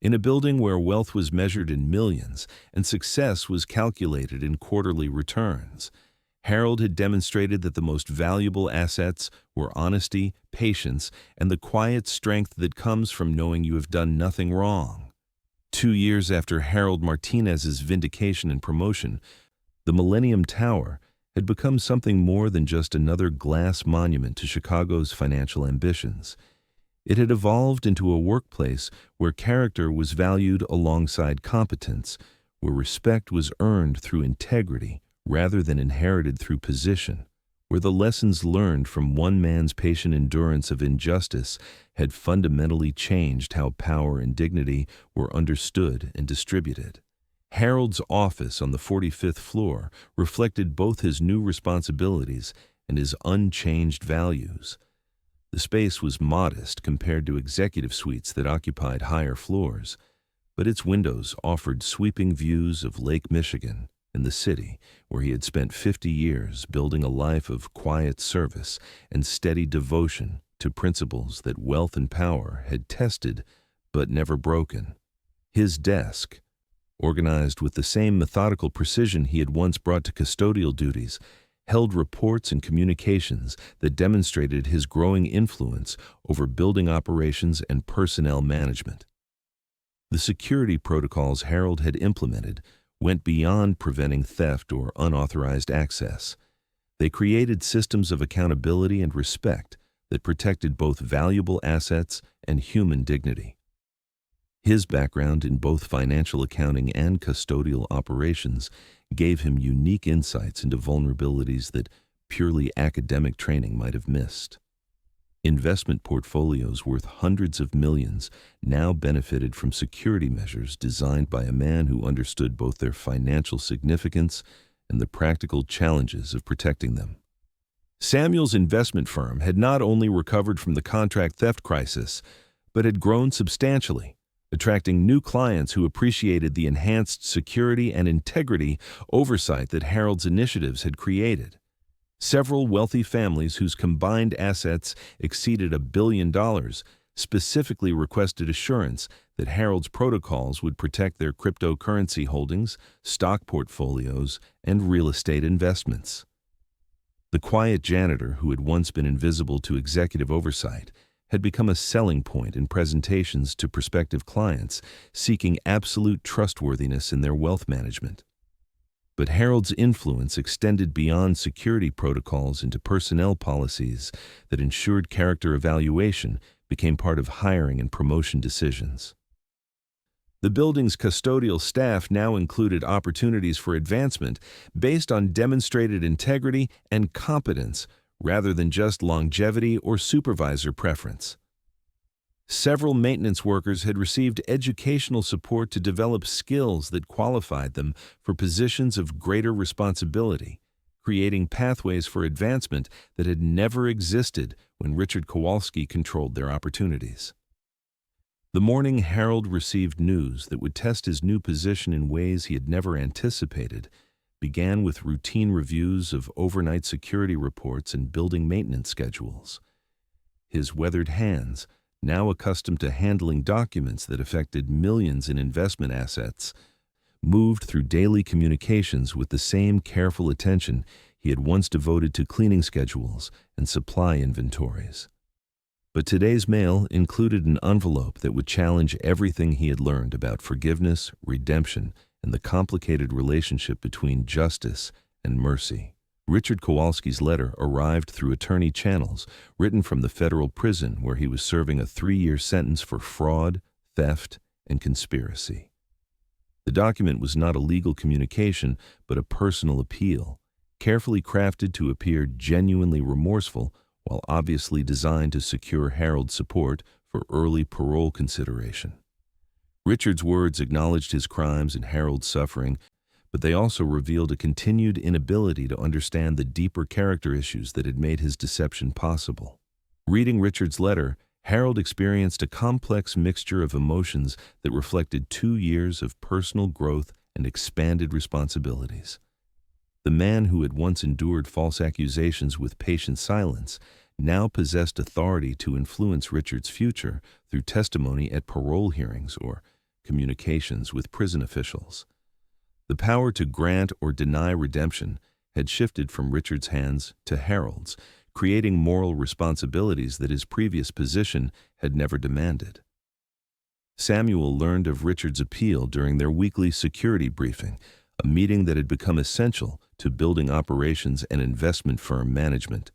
In a building where wealth was measured in millions and success was calculated in quarterly returns, Harold had demonstrated that the most valuable assets were honesty, patience, and the quiet strength that comes from knowing you have done nothing wrong. 2 years after Harold Martinez's vindication and promotion, the Millennium Tower had become something more than just another glass monument to Chicago's financial ambitions. It had evolved into a workplace where character was valued alongside competence, where respect was earned through integrity rather than inherited through position, where the lessons learned from one man's patient endurance of injustice had fundamentally changed how power and dignity were understood and distributed. Harold's office on the 45th floor reflected both his new responsibilities and his unchanged values. The space was modest compared to executive suites that occupied higher floors, but its windows offered sweeping views of Lake Michigan and the city, where he had spent 50 years building a life of quiet service and steady devotion to principles that wealth and power had tested but never broken. His desk, organized with the same methodical precision he had once brought to custodial duties, held reports and communications that demonstrated his growing influence over building operations and personnel management. The security protocols Harold had implemented went beyond preventing theft or unauthorized access. They created systems of accountability and respect that protected both valuable assets and human dignity. His background in both financial accounting and custodial operations gave him unique insights into vulnerabilities that purely academic training might have missed. Investment portfolios worth hundreds of millions now benefited from security measures designed by a man who understood both their financial significance and the practical challenges of protecting them. Samuel's investment firm had not only recovered from the contract theft crisis, but had grown substantially, attracting new clients who appreciated the enhanced security and integrity oversight that Harold's initiatives had created. Several wealthy families whose combined assets exceeded $1 billion specifically requested assurance that Harold's protocols would protect their cryptocurrency holdings, stock portfolios, and real estate investments. The quiet janitor, who had once been invisible to executive oversight, had become a selling point in presentations to prospective clients seeking absolute trustworthiness in their wealth management. But Harold's influence extended beyond security protocols into personnel policies that ensured character evaluation became part of hiring and promotion decisions. The building's custodial staff now included opportunities for advancement based on demonstrated integrity and competence rather than just longevity or supervisor preference. Several maintenance workers had received educational support to develop skills that qualified them for positions of greater responsibility, creating pathways for advancement that had never existed when Richard Kowalski controlled their opportunities. The morning Harold received news that would test his new position in ways he had never anticipated began with routine reviews of overnight security reports and building maintenance schedules. His weathered hands, now accustomed to handling documents that affected millions in investment assets, moved through daily communications with the same careful attention he had once devoted to cleaning schedules and supply inventories. But today's mail included an envelope that would challenge everything he had learned about forgiveness, redemption, and the complicated relationship between justice and mercy. Richard Kowalski's letter arrived through attorney channels, written from the federal prison where he was serving a 3-year sentence for fraud, theft, and conspiracy. The document was not a legal communication, but a personal appeal, carefully crafted to appear genuinely remorseful while obviously designed to secure Harold's support for early parole consideration. Richard's words acknowledged his crimes and Harold's suffering, but they also revealed a continued inability to understand the deeper character issues that had made his deception possible. Reading Richard's letter, Harold experienced a complex mixture of emotions that reflected 2 years of personal growth and expanded responsibilities. The man who had once endured false accusations with patient silence now possessed authority to influence Richard's future through testimony at parole hearings or communications with prison officials. The power to grant or deny redemption had shifted from Richard's hands to Harold's, creating moral responsibilities that his previous position had never demanded. Samuel learned of Richard's appeal during their weekly security briefing, a meeting that had become essential to building operations and investment firm management.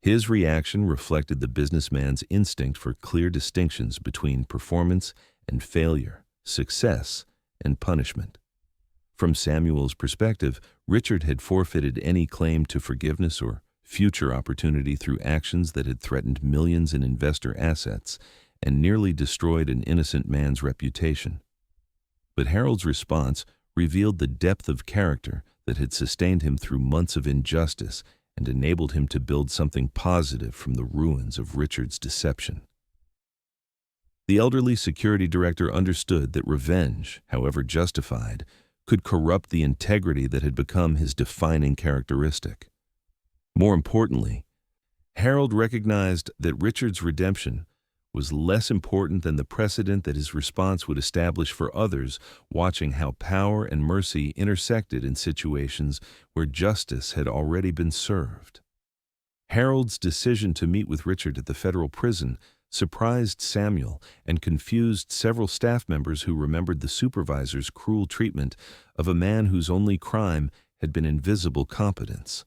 His reaction reflected the businessman's instinct for clear distinctions between performance and failure, success and punishment. From Samuel's perspective, Richard had forfeited any claim to forgiveness or future opportunity through actions that had threatened millions in investor assets and nearly destroyed an innocent man's reputation. But Harold's response revealed the depth of character that had sustained him through months of injustice and enabled him to build something positive from the ruins of Richard's deception. The elderly security director understood that revenge, however justified, could corrupt the integrity that had become his defining characteristic. More importantly, Harold recognized that Richard's redemption was less important than the precedent that his response would establish for others, watching how power and mercy intersected in situations where justice had already been served. Harold's decision to meet with Richard at the federal prison surprised Samuel and confused several staff members who remembered the supervisor's cruel treatment of a man whose only crime had been invisible competence.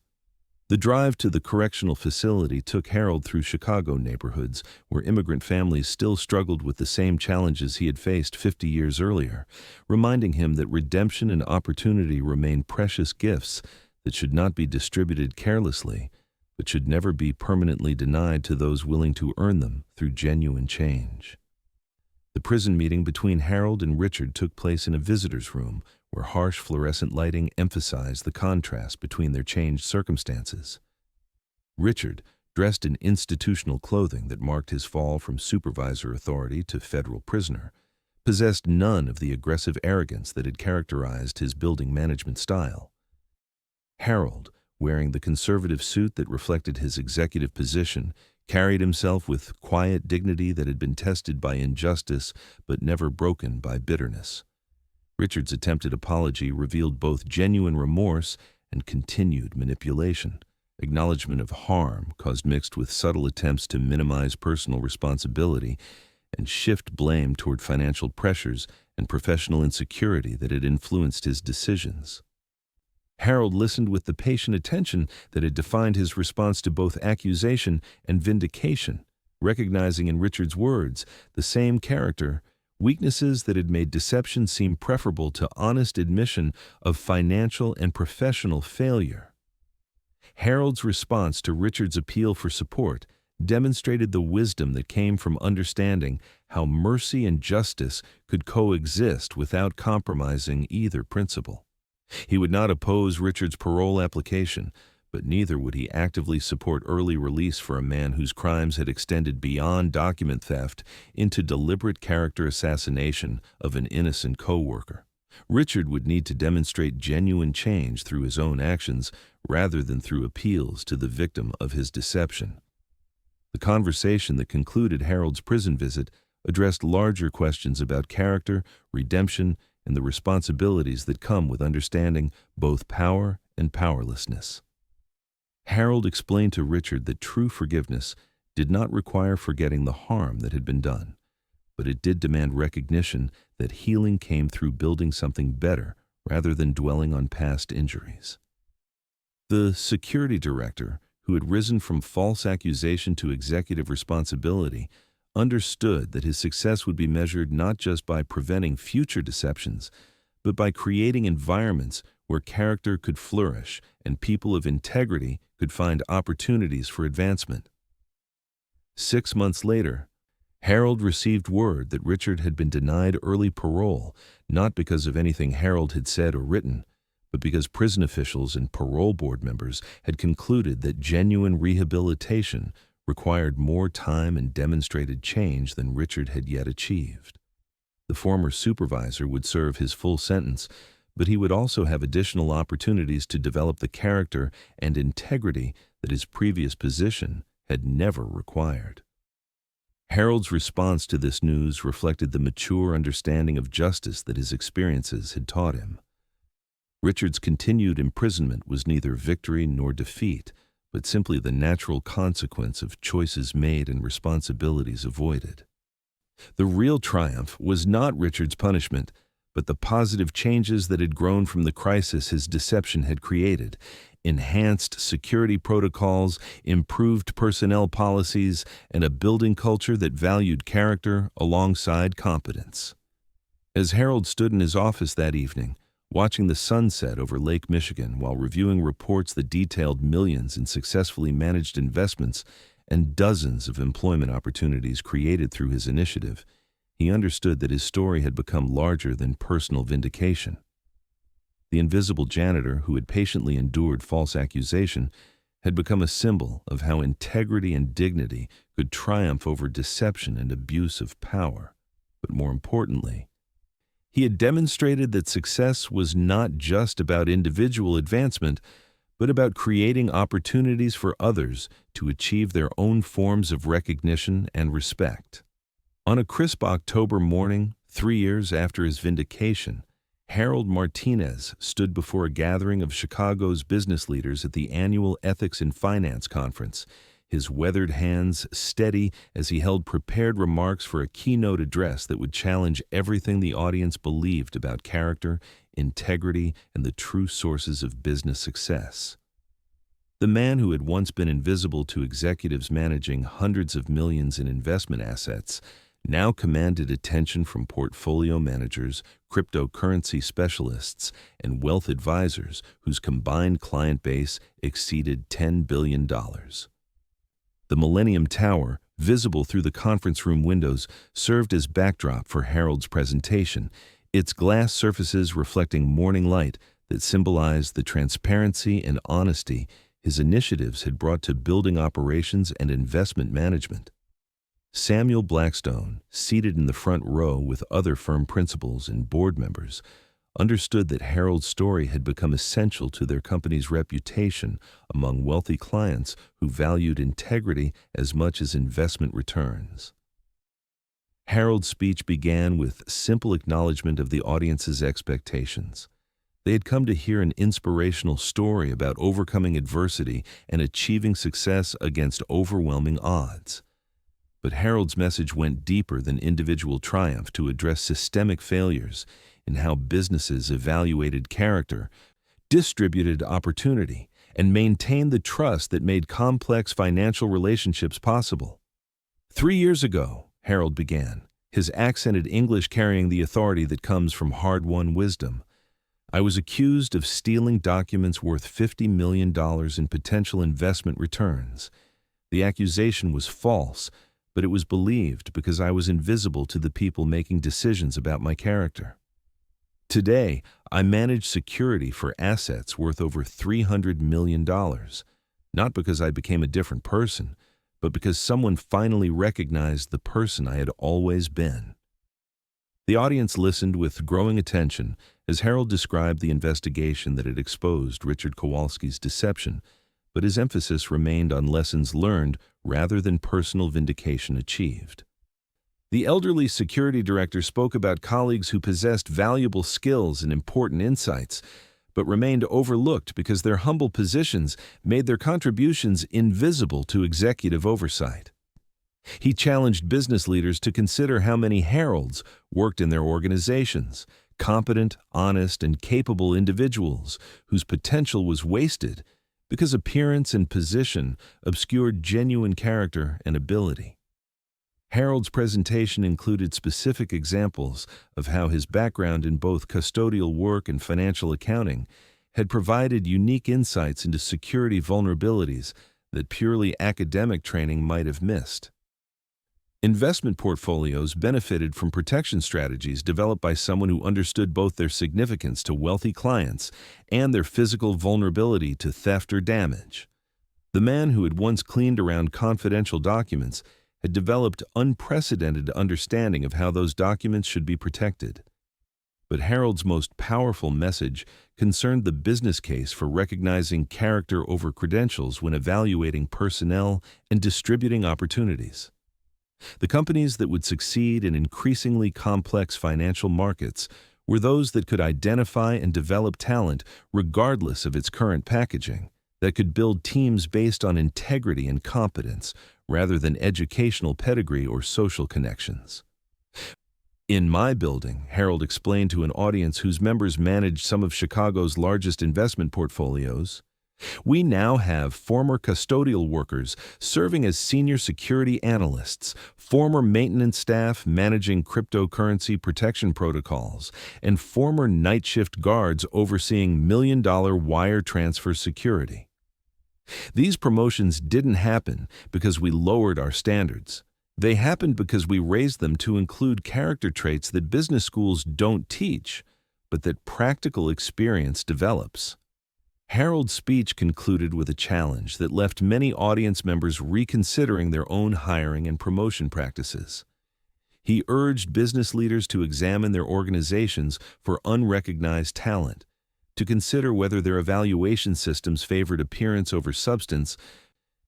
The drive to the correctional facility took Harold through Chicago neighborhoods where immigrant families still struggled with the same challenges he had faced 50 years earlier, reminding him that redemption and opportunity remain precious gifts that should not be distributed carelessly, but should never be permanently denied to those willing to earn them through genuine change. The prison meeting between Harold and Richard took place in a visitor's room where harsh fluorescent lighting emphasized the contrast between their changed circumstances. Richard, dressed in institutional clothing that marked his fall from supervisor authority to federal prisoner, possessed none of the aggressive arrogance that had characterized his building management style. Harold, wearing the conservative suit that reflected his executive position, carried himself with quiet dignity that had been tested by injustice but never broken by bitterness. Richard's attempted apology revealed both genuine remorse and continued manipulation, acknowledgement of harm caused mixed with subtle attempts to minimize personal responsibility and shift blame toward financial pressures and professional insecurity that had influenced his decisions. Harold listened with the patient attention that had defined his response to both accusation and vindication, recognizing in Richard's words the same character, weaknesses that had made deception seem preferable to honest admission of financial and professional failure. Harold's response to Richard's appeal for support demonstrated the wisdom that came from understanding how mercy and justice could coexist without compromising either principle. He would not oppose Richard's parole application, but neither would he actively support early release for a man whose crimes had extended beyond document theft into deliberate character assassination of an innocent co-worker. Richard would need to demonstrate genuine change through his own actions rather than through appeals to the victim of his deception. The conversation that concluded Harold's prison visit addressed larger questions about character, redemption, and the responsibilities that come with understanding both power and powerlessness. Harold explained to Richard that true forgiveness did not require forgetting the harm that had been done, but it did demand recognition that healing came through building something better rather than dwelling on past injuries. The security director, who had risen from false accusation to executive responsibility, understood that his success would be measured not just by preventing future deceptions, but by creating environments where character could flourish and people of integrity could find opportunities for advancement. 6 months later, Harold received word that Richard had been denied early parole, not because of anything Harold had said or written, but because prison officials and parole board members had concluded that genuine rehabilitation required more time and demonstrated change than Richard had yet achieved. The former supervisor would serve his full sentence, but he would also have additional opportunities to develop the character and integrity that his previous position had never required. Harold's response to this news reflected the mature understanding of justice that his experiences had taught him. Richard's continued imprisonment was neither victory nor defeat, but simply the natural consequence of choices made and responsibilities avoided. The real triumph was not Richard's punishment, but the positive changes that had grown from the crisis his deception had created: enhanced security protocols, improved personnel policies, and a building culture that valued character alongside competence. As Harold stood in his office that evening, watching the sunset over Lake Michigan while reviewing reports that detailed millions in successfully managed investments and dozens of employment opportunities created through his initiative, he understood that his story had become larger than personal vindication. The invisible janitor who had patiently endured false accusation had become a symbol of how integrity and dignity could triumph over deception and abuse of power. But more importantly, he had demonstrated that success was not just about individual advancement, but about creating opportunities for others to achieve their own forms of recognition and respect. On a crisp October morning, 3 years after his vindication, Harold Martinez stood before a gathering of Chicago's business leaders at the annual Ethics in Finance Conference, his weathered hands steady as he held prepared remarks for a keynote address that would challenge everything the audience believed about character, integrity, and the true sources of business success. The man who had once been invisible to executives managing hundreds of millions in investment assets now commanded attention from portfolio managers, cryptocurrency specialists, and wealth advisors whose combined client base exceeded $10 billion. The Millennium Tower, visible through the conference room windows, served as backdrop for Harold's presentation, its glass surfaces reflecting morning light that symbolized the transparency and honesty his initiatives had brought to building operations and investment management. Samuel Blackstone, seated in the front row with other firm principals and board members, understood that Harold's story had become essential to their company's reputation among wealthy clients who valued integrity as much as investment returns. Harold's speech began with simple acknowledgement of the audience's expectations. They had come to hear an inspirational story about overcoming adversity and achieving success against overwhelming odds. But Harold's message went deeper than individual triumph to address systemic failures in how businesses evaluated character, distributed opportunity, and maintained the trust that made complex financial relationships possible. 3 years ago, Harold began, his accented English carrying the authority that comes from hard-won wisdom, I was accused of stealing documents worth $50 million in potential investment returns. The accusation was false, but it was believed because I was invisible to the people making decisions about my character. Today, I manage security for assets worth over $300 million, not because I became a different person, but because someone finally recognized the person I had always been. The audience listened with growing attention as Harold described the investigation that had exposed Richard Kowalski's deception, but his emphasis remained on lessons learned rather than personal vindication achieved. The elderly security director spoke about colleagues who possessed valuable skills and important insights, but remained overlooked because their humble positions made their contributions invisible to executive oversight. He challenged business leaders to consider how many heralds worked in their organizations, competent, honest, and capable individuals whose potential was wasted because appearance and position obscured genuine character and ability. Harold's presentation included specific examples of how his background in both custodial work and financial accounting had provided unique insights into security vulnerabilities that purely academic training might have missed. Investment portfolios benefited from protection strategies developed by someone who understood both their significance to wealthy clients and their physical vulnerability to theft or damage. The man who had once cleaned around confidential documents had developed unprecedented understanding of how those documents should be protected. But Harold's most powerful message concerned the business case for recognizing character over credentials when evaluating personnel and distributing opportunities. The companies that would succeed in increasingly complex financial markets were those that could identify and develop talent regardless of its current packaging, that could build teams based on integrity and competence rather than educational pedigree or social connections. In my building, Harold explained to an audience whose members managed some of Chicago's largest investment portfolios, we now have former custodial workers serving as senior security analysts, former maintenance staff managing cryptocurrency protection protocols, and former night shift guards overseeing million-dollar wire transfer security. These promotions didn't happen because we lowered our standards. They happened because we raised them to include character traits that business schools don't teach, but that practical experience develops. Harold's speech concluded with a challenge that left many audience members reconsidering their own hiring and promotion practices. He urged business leaders to examine their organizations for unrecognized talent, to consider whether their evaluation systems favored appearance over substance,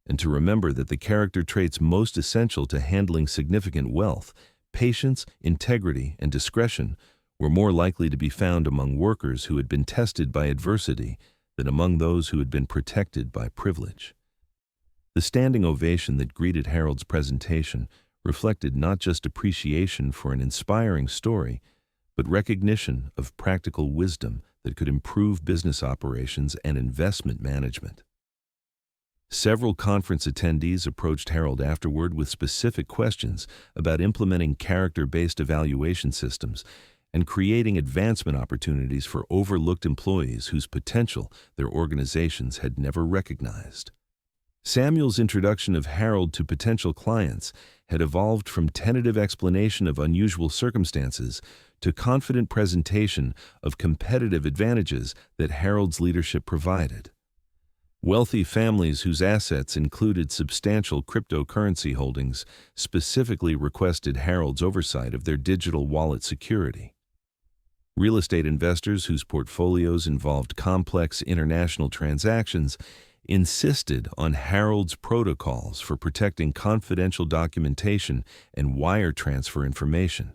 and to remember that the character traits most essential to handling significant wealth, patience, integrity, and discretion, were more likely to be found among workers who had been tested by adversity than among those who had been protected by privilege. The standing ovation that greeted Harold's presentation reflected not just appreciation for an inspiring story, but recognition of practical wisdom that could improve business operations and investment management. Several conference attendees approached Harold afterward with specific questions about implementing character-based evaluation systems and creating advancement opportunities for overlooked employees whose potential their organizations had never recognized. Samuel's introduction of Harold to potential clients had evolved from tentative explanation of unusual circumstances to confident presentation of competitive advantages that Harold's leadership provided. Wealthy families whose assets included substantial cryptocurrency holdings specifically requested Harold's oversight of their digital wallet security. Real estate investors whose portfolios involved complex international transactions insisted on Harold's protocols for protecting confidential documentation and wire transfer information.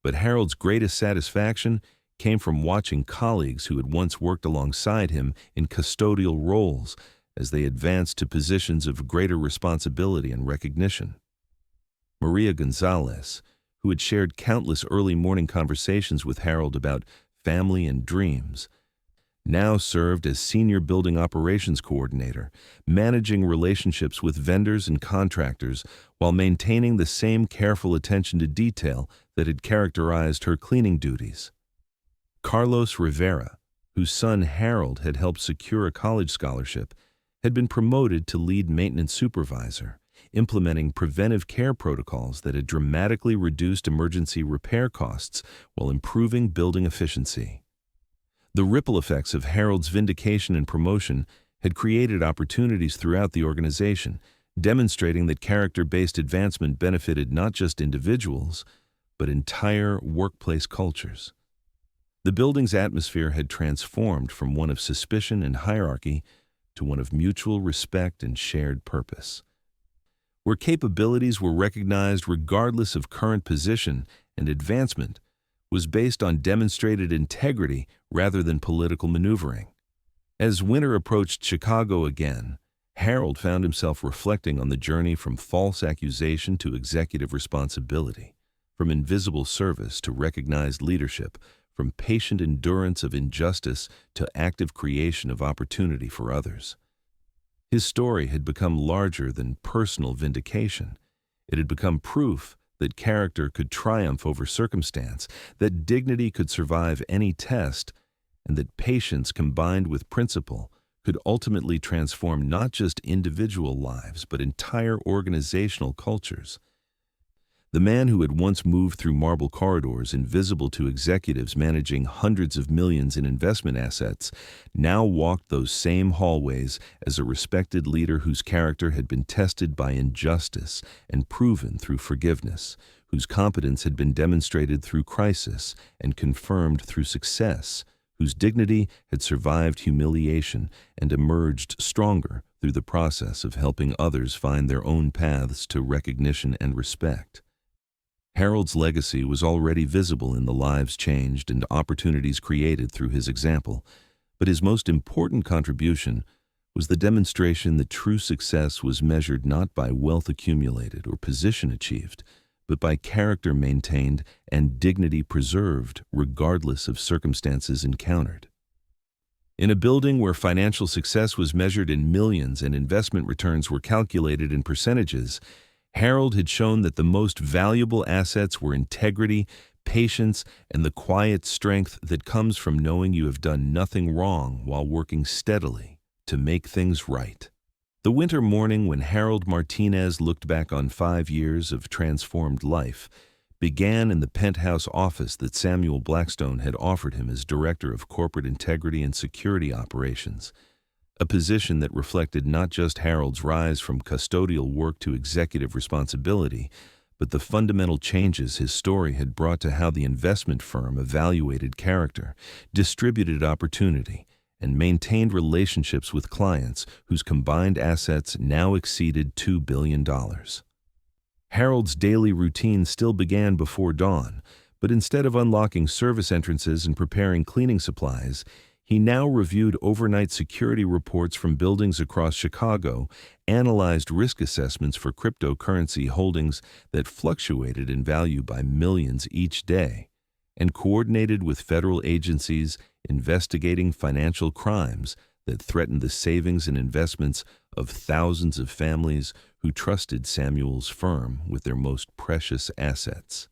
But Harold's greatest satisfaction came from watching colleagues who had once worked alongside him in custodial roles as they advanced to positions of greater responsibility and recognition. Maria Gonzalez, who had shared countless early morning conversations with Harold about family and dreams, now served as Senior Building Operations Coordinator, managing relationships with vendors and contractors while maintaining the same careful attention to detail that had characterized her cleaning duties. Carlos Rivera, whose son Harold had helped secure a college scholarship, had been promoted to lead maintenance supervisor, implementing preventive care protocols that had dramatically reduced emergency repair costs while improving building efficiency. The ripple effects of Harold's vindication and promotion had created opportunities throughout the organization, demonstrating that character-based advancement benefited not just individuals, but entire workplace cultures. The building's atmosphere had transformed from one of suspicion and hierarchy to one of mutual respect and shared purpose. Where capabilities were recognized regardless of current position and advancement, was based on demonstrated integrity rather than political maneuvering. As winter approached Chicago again, Harold found himself reflecting on the journey from false accusation to executive responsibility, from invisible service to recognized leadership, from patient endurance of injustice to active creation of opportunity for others. His story had become larger than personal vindication. It had become proof that character could triumph over circumstance, that dignity could survive any test, and that patience combined with principle could ultimately transform not just individual lives but entire organizational cultures. The man who had once moved through marble corridors invisible to executives managing hundreds of millions in investment assets now walked those same hallways as a respected leader whose character had been tested by injustice and proven through forgiveness, whose competence had been demonstrated through crisis and confirmed through success, whose dignity had survived humiliation and emerged stronger through the process of helping others find their own paths to recognition and respect. Harold's legacy was already visible in the lives changed and opportunities created through his example, but his most important contribution was the demonstration that true success was measured not by wealth accumulated or position achieved, but by character maintained and dignity preserved regardless of circumstances encountered. In a building where financial success was measured in millions and investment returns were calculated in percentages, Harold had shown that the most valuable assets were integrity, patience, and the quiet strength that comes from knowing you have done nothing wrong while working steadily to make things right. The winter morning when Harold Martinez looked back on 5 years of transformed life began in the penthouse office that Samuel Blackstone had offered him as Director of Corporate Integrity and Security Operations, a position that reflected not just Harold's rise from custodial work to executive responsibility, but the fundamental changes his story had brought to how the investment firm evaluated character, distributed opportunity, and maintained relationships with clients whose combined assets now exceeded $2 billion. Harold's daily routine still began before dawn, but instead of unlocking service entrances and preparing cleaning supplies, he now reviewed overnight security reports from buildings across Chicago, analyzed risk assessments for cryptocurrency holdings that fluctuated in value by millions each day, and coordinated with federal agencies investigating financial crimes that threatened the savings and investments of thousands of families who trusted Samuel's firm with their most precious assets.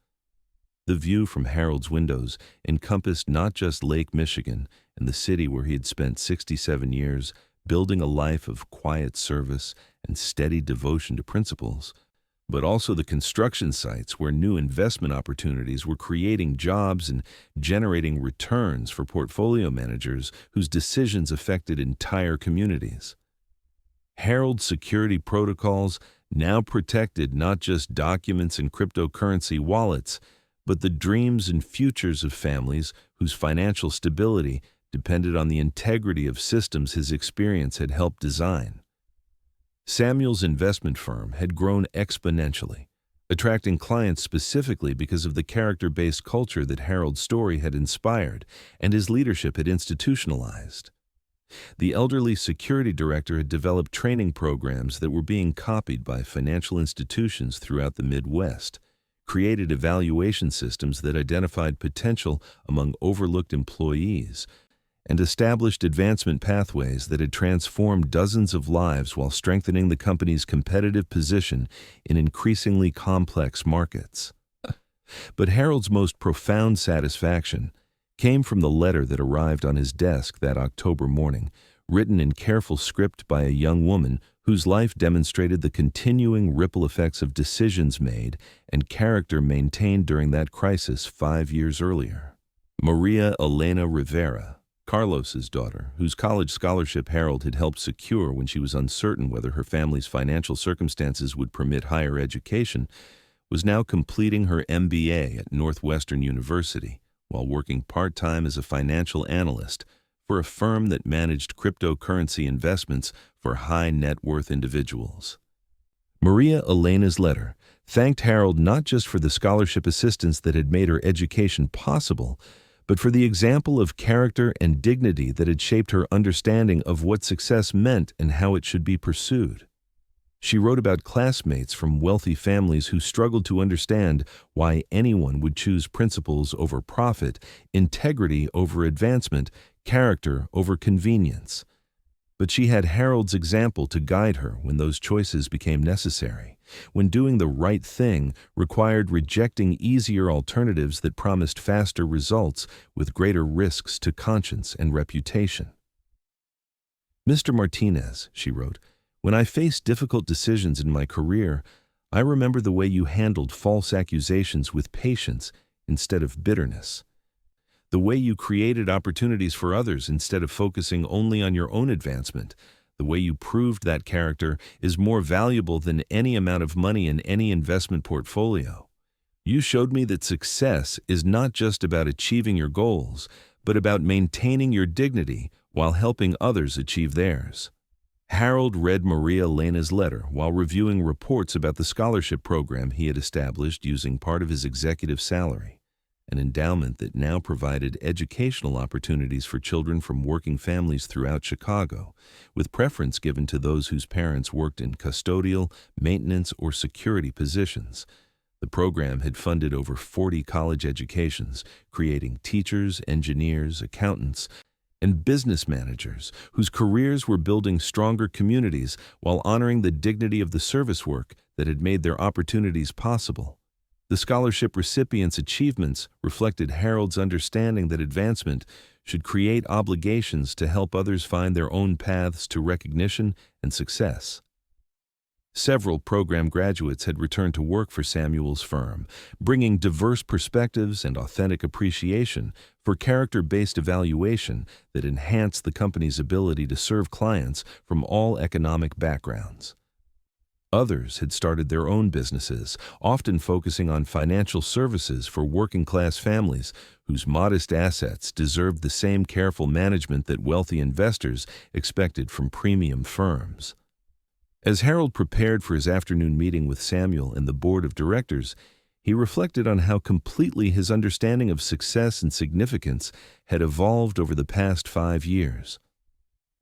The view from Harold's windows encompassed not just Lake Michigan and the city where he had spent 67 years building a life of quiet service and steady devotion to principles, but also the construction sites where new investment opportunities were creating jobs and generating returns for portfolio managers whose decisions affected entire communities. Harold's security protocols now protected not just documents and cryptocurrency wallets, but the dreams and futures of families whose financial stability depended on the integrity of systems his experience had helped design. Samuel's investment firm had grown exponentially, attracting clients specifically because of the character-based culture that Harold's story had inspired and his leadership had institutionalized. The elderly security director had developed training programs that were being copied by financial institutions throughout the Midwest, created evaluation systems that identified potential among overlooked employees, and established advancement pathways that had transformed dozens of lives while strengthening the company's competitive position in increasingly complex markets. But Harold's most profound satisfaction came from the letter that arrived on his desk that October morning, written in careful script by a young woman whose life demonstrated the continuing ripple effects of decisions made and character maintained during that crisis 5 years earlier. Maria Elena Rivera, Carlos's daughter, whose college scholarship Harold had helped secure when she was uncertain whether her family's financial circumstances would permit higher education, was now completing her MBA at Northwestern University while working part-time as a financial analyst for a firm that managed cryptocurrency investments for high net worth individuals. Maria Elena's letter thanked Harold not just for the scholarship assistance that had made her education possible, but for the example of character and dignity that had shaped her understanding of what success meant and how it should be pursued. She wrote about classmates from wealthy families who struggled to understand why anyone would choose principles over profit, integrity over advancement, character over convenience. But she had Harold's example to guide her when those choices became necessary, when doing the right thing required rejecting easier alternatives that promised faster results with greater risks to conscience and reputation. "Mr. Martinez," she wrote, "when I face difficult decisions in my career, I remember the way you handled false accusations with patience instead of bitterness. The way you created opportunities for others instead of focusing only on your own advancement. The way you proved that character is more valuable than any amount of money in any investment portfolio. You showed me that success is not just about achieving your goals, but about maintaining your dignity while helping others achieve theirs." Harold read Maria Elena's letter while reviewing reports about the scholarship program he had established using part of his executive salary, an endowment that now provided educational opportunities for children from working families throughout Chicago, with preference given to those whose parents worked in custodial, maintenance, or security positions. The program had funded over 40 college educations, creating teachers, engineers, accountants, and business managers whose careers were building stronger communities while honoring the dignity of the service work that had made their opportunities possible. The scholarship recipients' achievements reflected Harold's understanding that advancement should create obligations to help others find their own paths to recognition and success. Several program graduates had returned to work for Samuel's firm, bringing diverse perspectives and authentic appreciation for character-based evaluation that enhanced the company's ability to serve clients from all economic backgrounds. Others had started their own businesses, often focusing on financial services for working-class families whose modest assets deserved the same careful management that wealthy investors expected from premium firms. As Harold prepared for his afternoon meeting with Samuel and the board of directors, he reflected on how completely his understanding of success and significance had evolved over the past 5 years.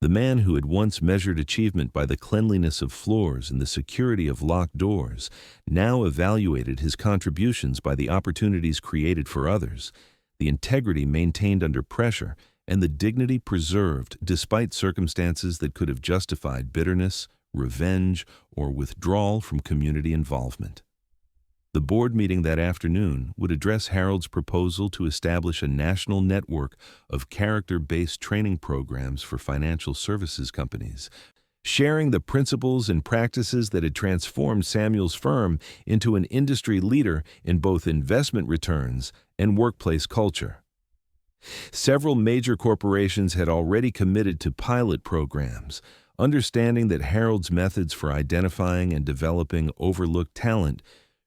The man who had once measured achievement by the cleanliness of floors and the security of locked doors now evaluated his contributions by the opportunities created for others, the integrity maintained under pressure, and the dignity preserved despite circumstances that could have justified bitterness, revenge, or withdrawal from community involvement. The board meeting that afternoon would address Harold's proposal to establish a national network of character-based training programs for financial services companies, sharing the principles and practices that had transformed Samuel's firm into an industry leader in both investment returns and workplace culture. Several major corporations had already committed to pilot programs, understanding that Harold's methods for identifying and developing overlooked talent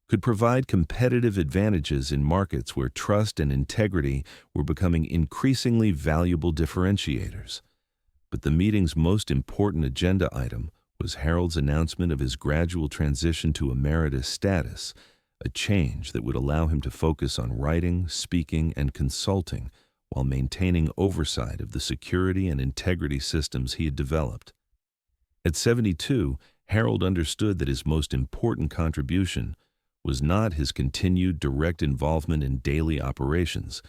could provide competitive advantages in markets where trust and integrity were becoming increasingly valuable differentiators. But the meeting's most important agenda item was Harold's announcement of his gradual transition to emeritus status, a change that would allow him to focus on writing, speaking, and consulting while maintaining oversight of the security and integrity systems he had developed. At 72, Harold understood that his most important contribution was not his continued direct involvement in daily operations,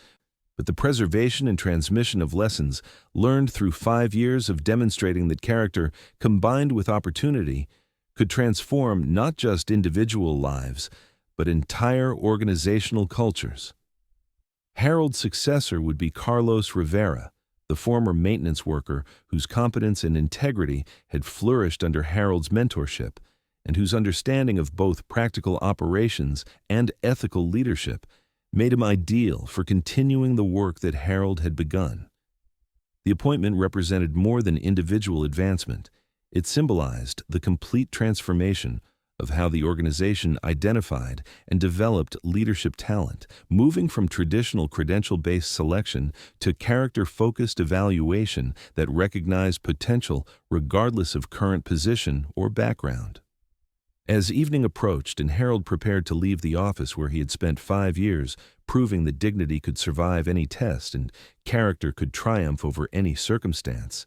but the preservation and transmission of lessons learned through 5 years of demonstrating that character, combined with opportunity, could transform not just individual lives, but entire organizational cultures. Harold's successor would be Carlos Rivera, the former maintenance worker whose competence and integrity had flourished under Harold's mentorship, and whose understanding of both practical operations and ethical leadership made him ideal for continuing the work that Harold had begun. The appointment represented more than individual advancement. It symbolized the complete transformation of how the organization identified and developed leadership talent, moving from traditional credential-based selection to character-focused evaluation that recognized potential regardless of current position or background. As evening approached and Harold prepared to leave the office where he had spent 5 years proving that dignity could survive any test and character could triumph over any circumstance,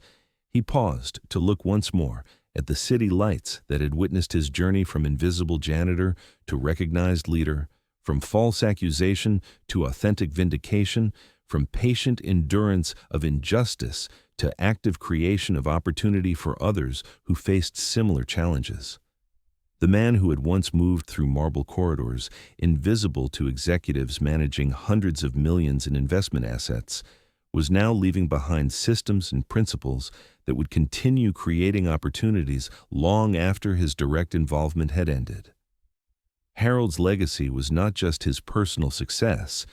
he paused to look once more at the city lights that had witnessed his journey from invisible janitor to recognized leader, from false accusation to authentic vindication, from patient endurance of injustice to active creation of opportunity for others who faced similar challenges. The man who had once moved through marble corridors, invisible to executives managing hundreds of millions in investment assets, was now leaving behind systems and principles that would continue creating opportunities long after his direct involvement had ended. Harold's legacy was not just his personal success,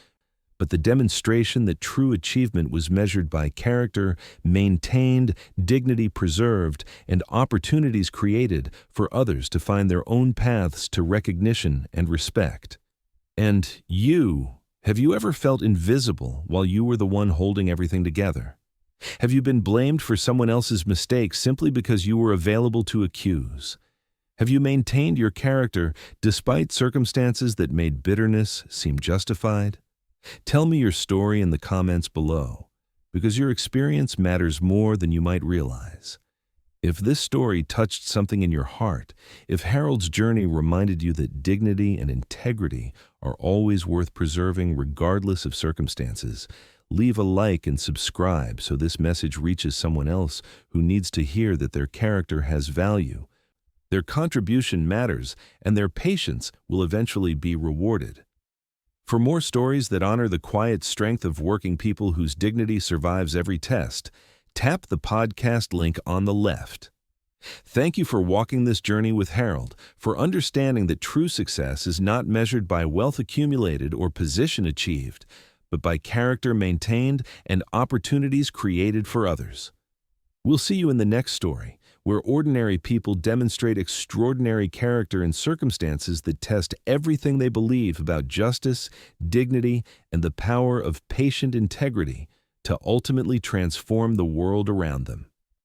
but the demonstration that true achievement was measured by character maintained, dignity preserved, and opportunities created for others to find their own paths to recognition and respect. And have you ever felt invisible while you were the one holding everything together? Have you been blamed for someone else's mistakes simply because you were available to accuse? Have you maintained your character despite circumstances that made bitterness seem justified? Tell me your story in the comments below, because your experience matters more than you might realize. If this story touched something in your heart, if Harold's journey reminded you that dignity and integrity are always worth preserving regardless of circumstances, leave a like and subscribe so this message reaches someone else who needs to hear that their character has value, their contribution matters, and their patience will eventually be rewarded. For more stories that honor the quiet strength of working people whose dignity survives every test, tap the podcast link on the left. Thank you for walking this journey with Harold, for understanding that true success is not measured by wealth accumulated or position achieved, but by character maintained and opportunities created for others. We'll see you in the next story, where ordinary people demonstrate extraordinary character in circumstances that test everything they believe about justice, dignity, and the power of patient integrity to ultimately transform the world around them.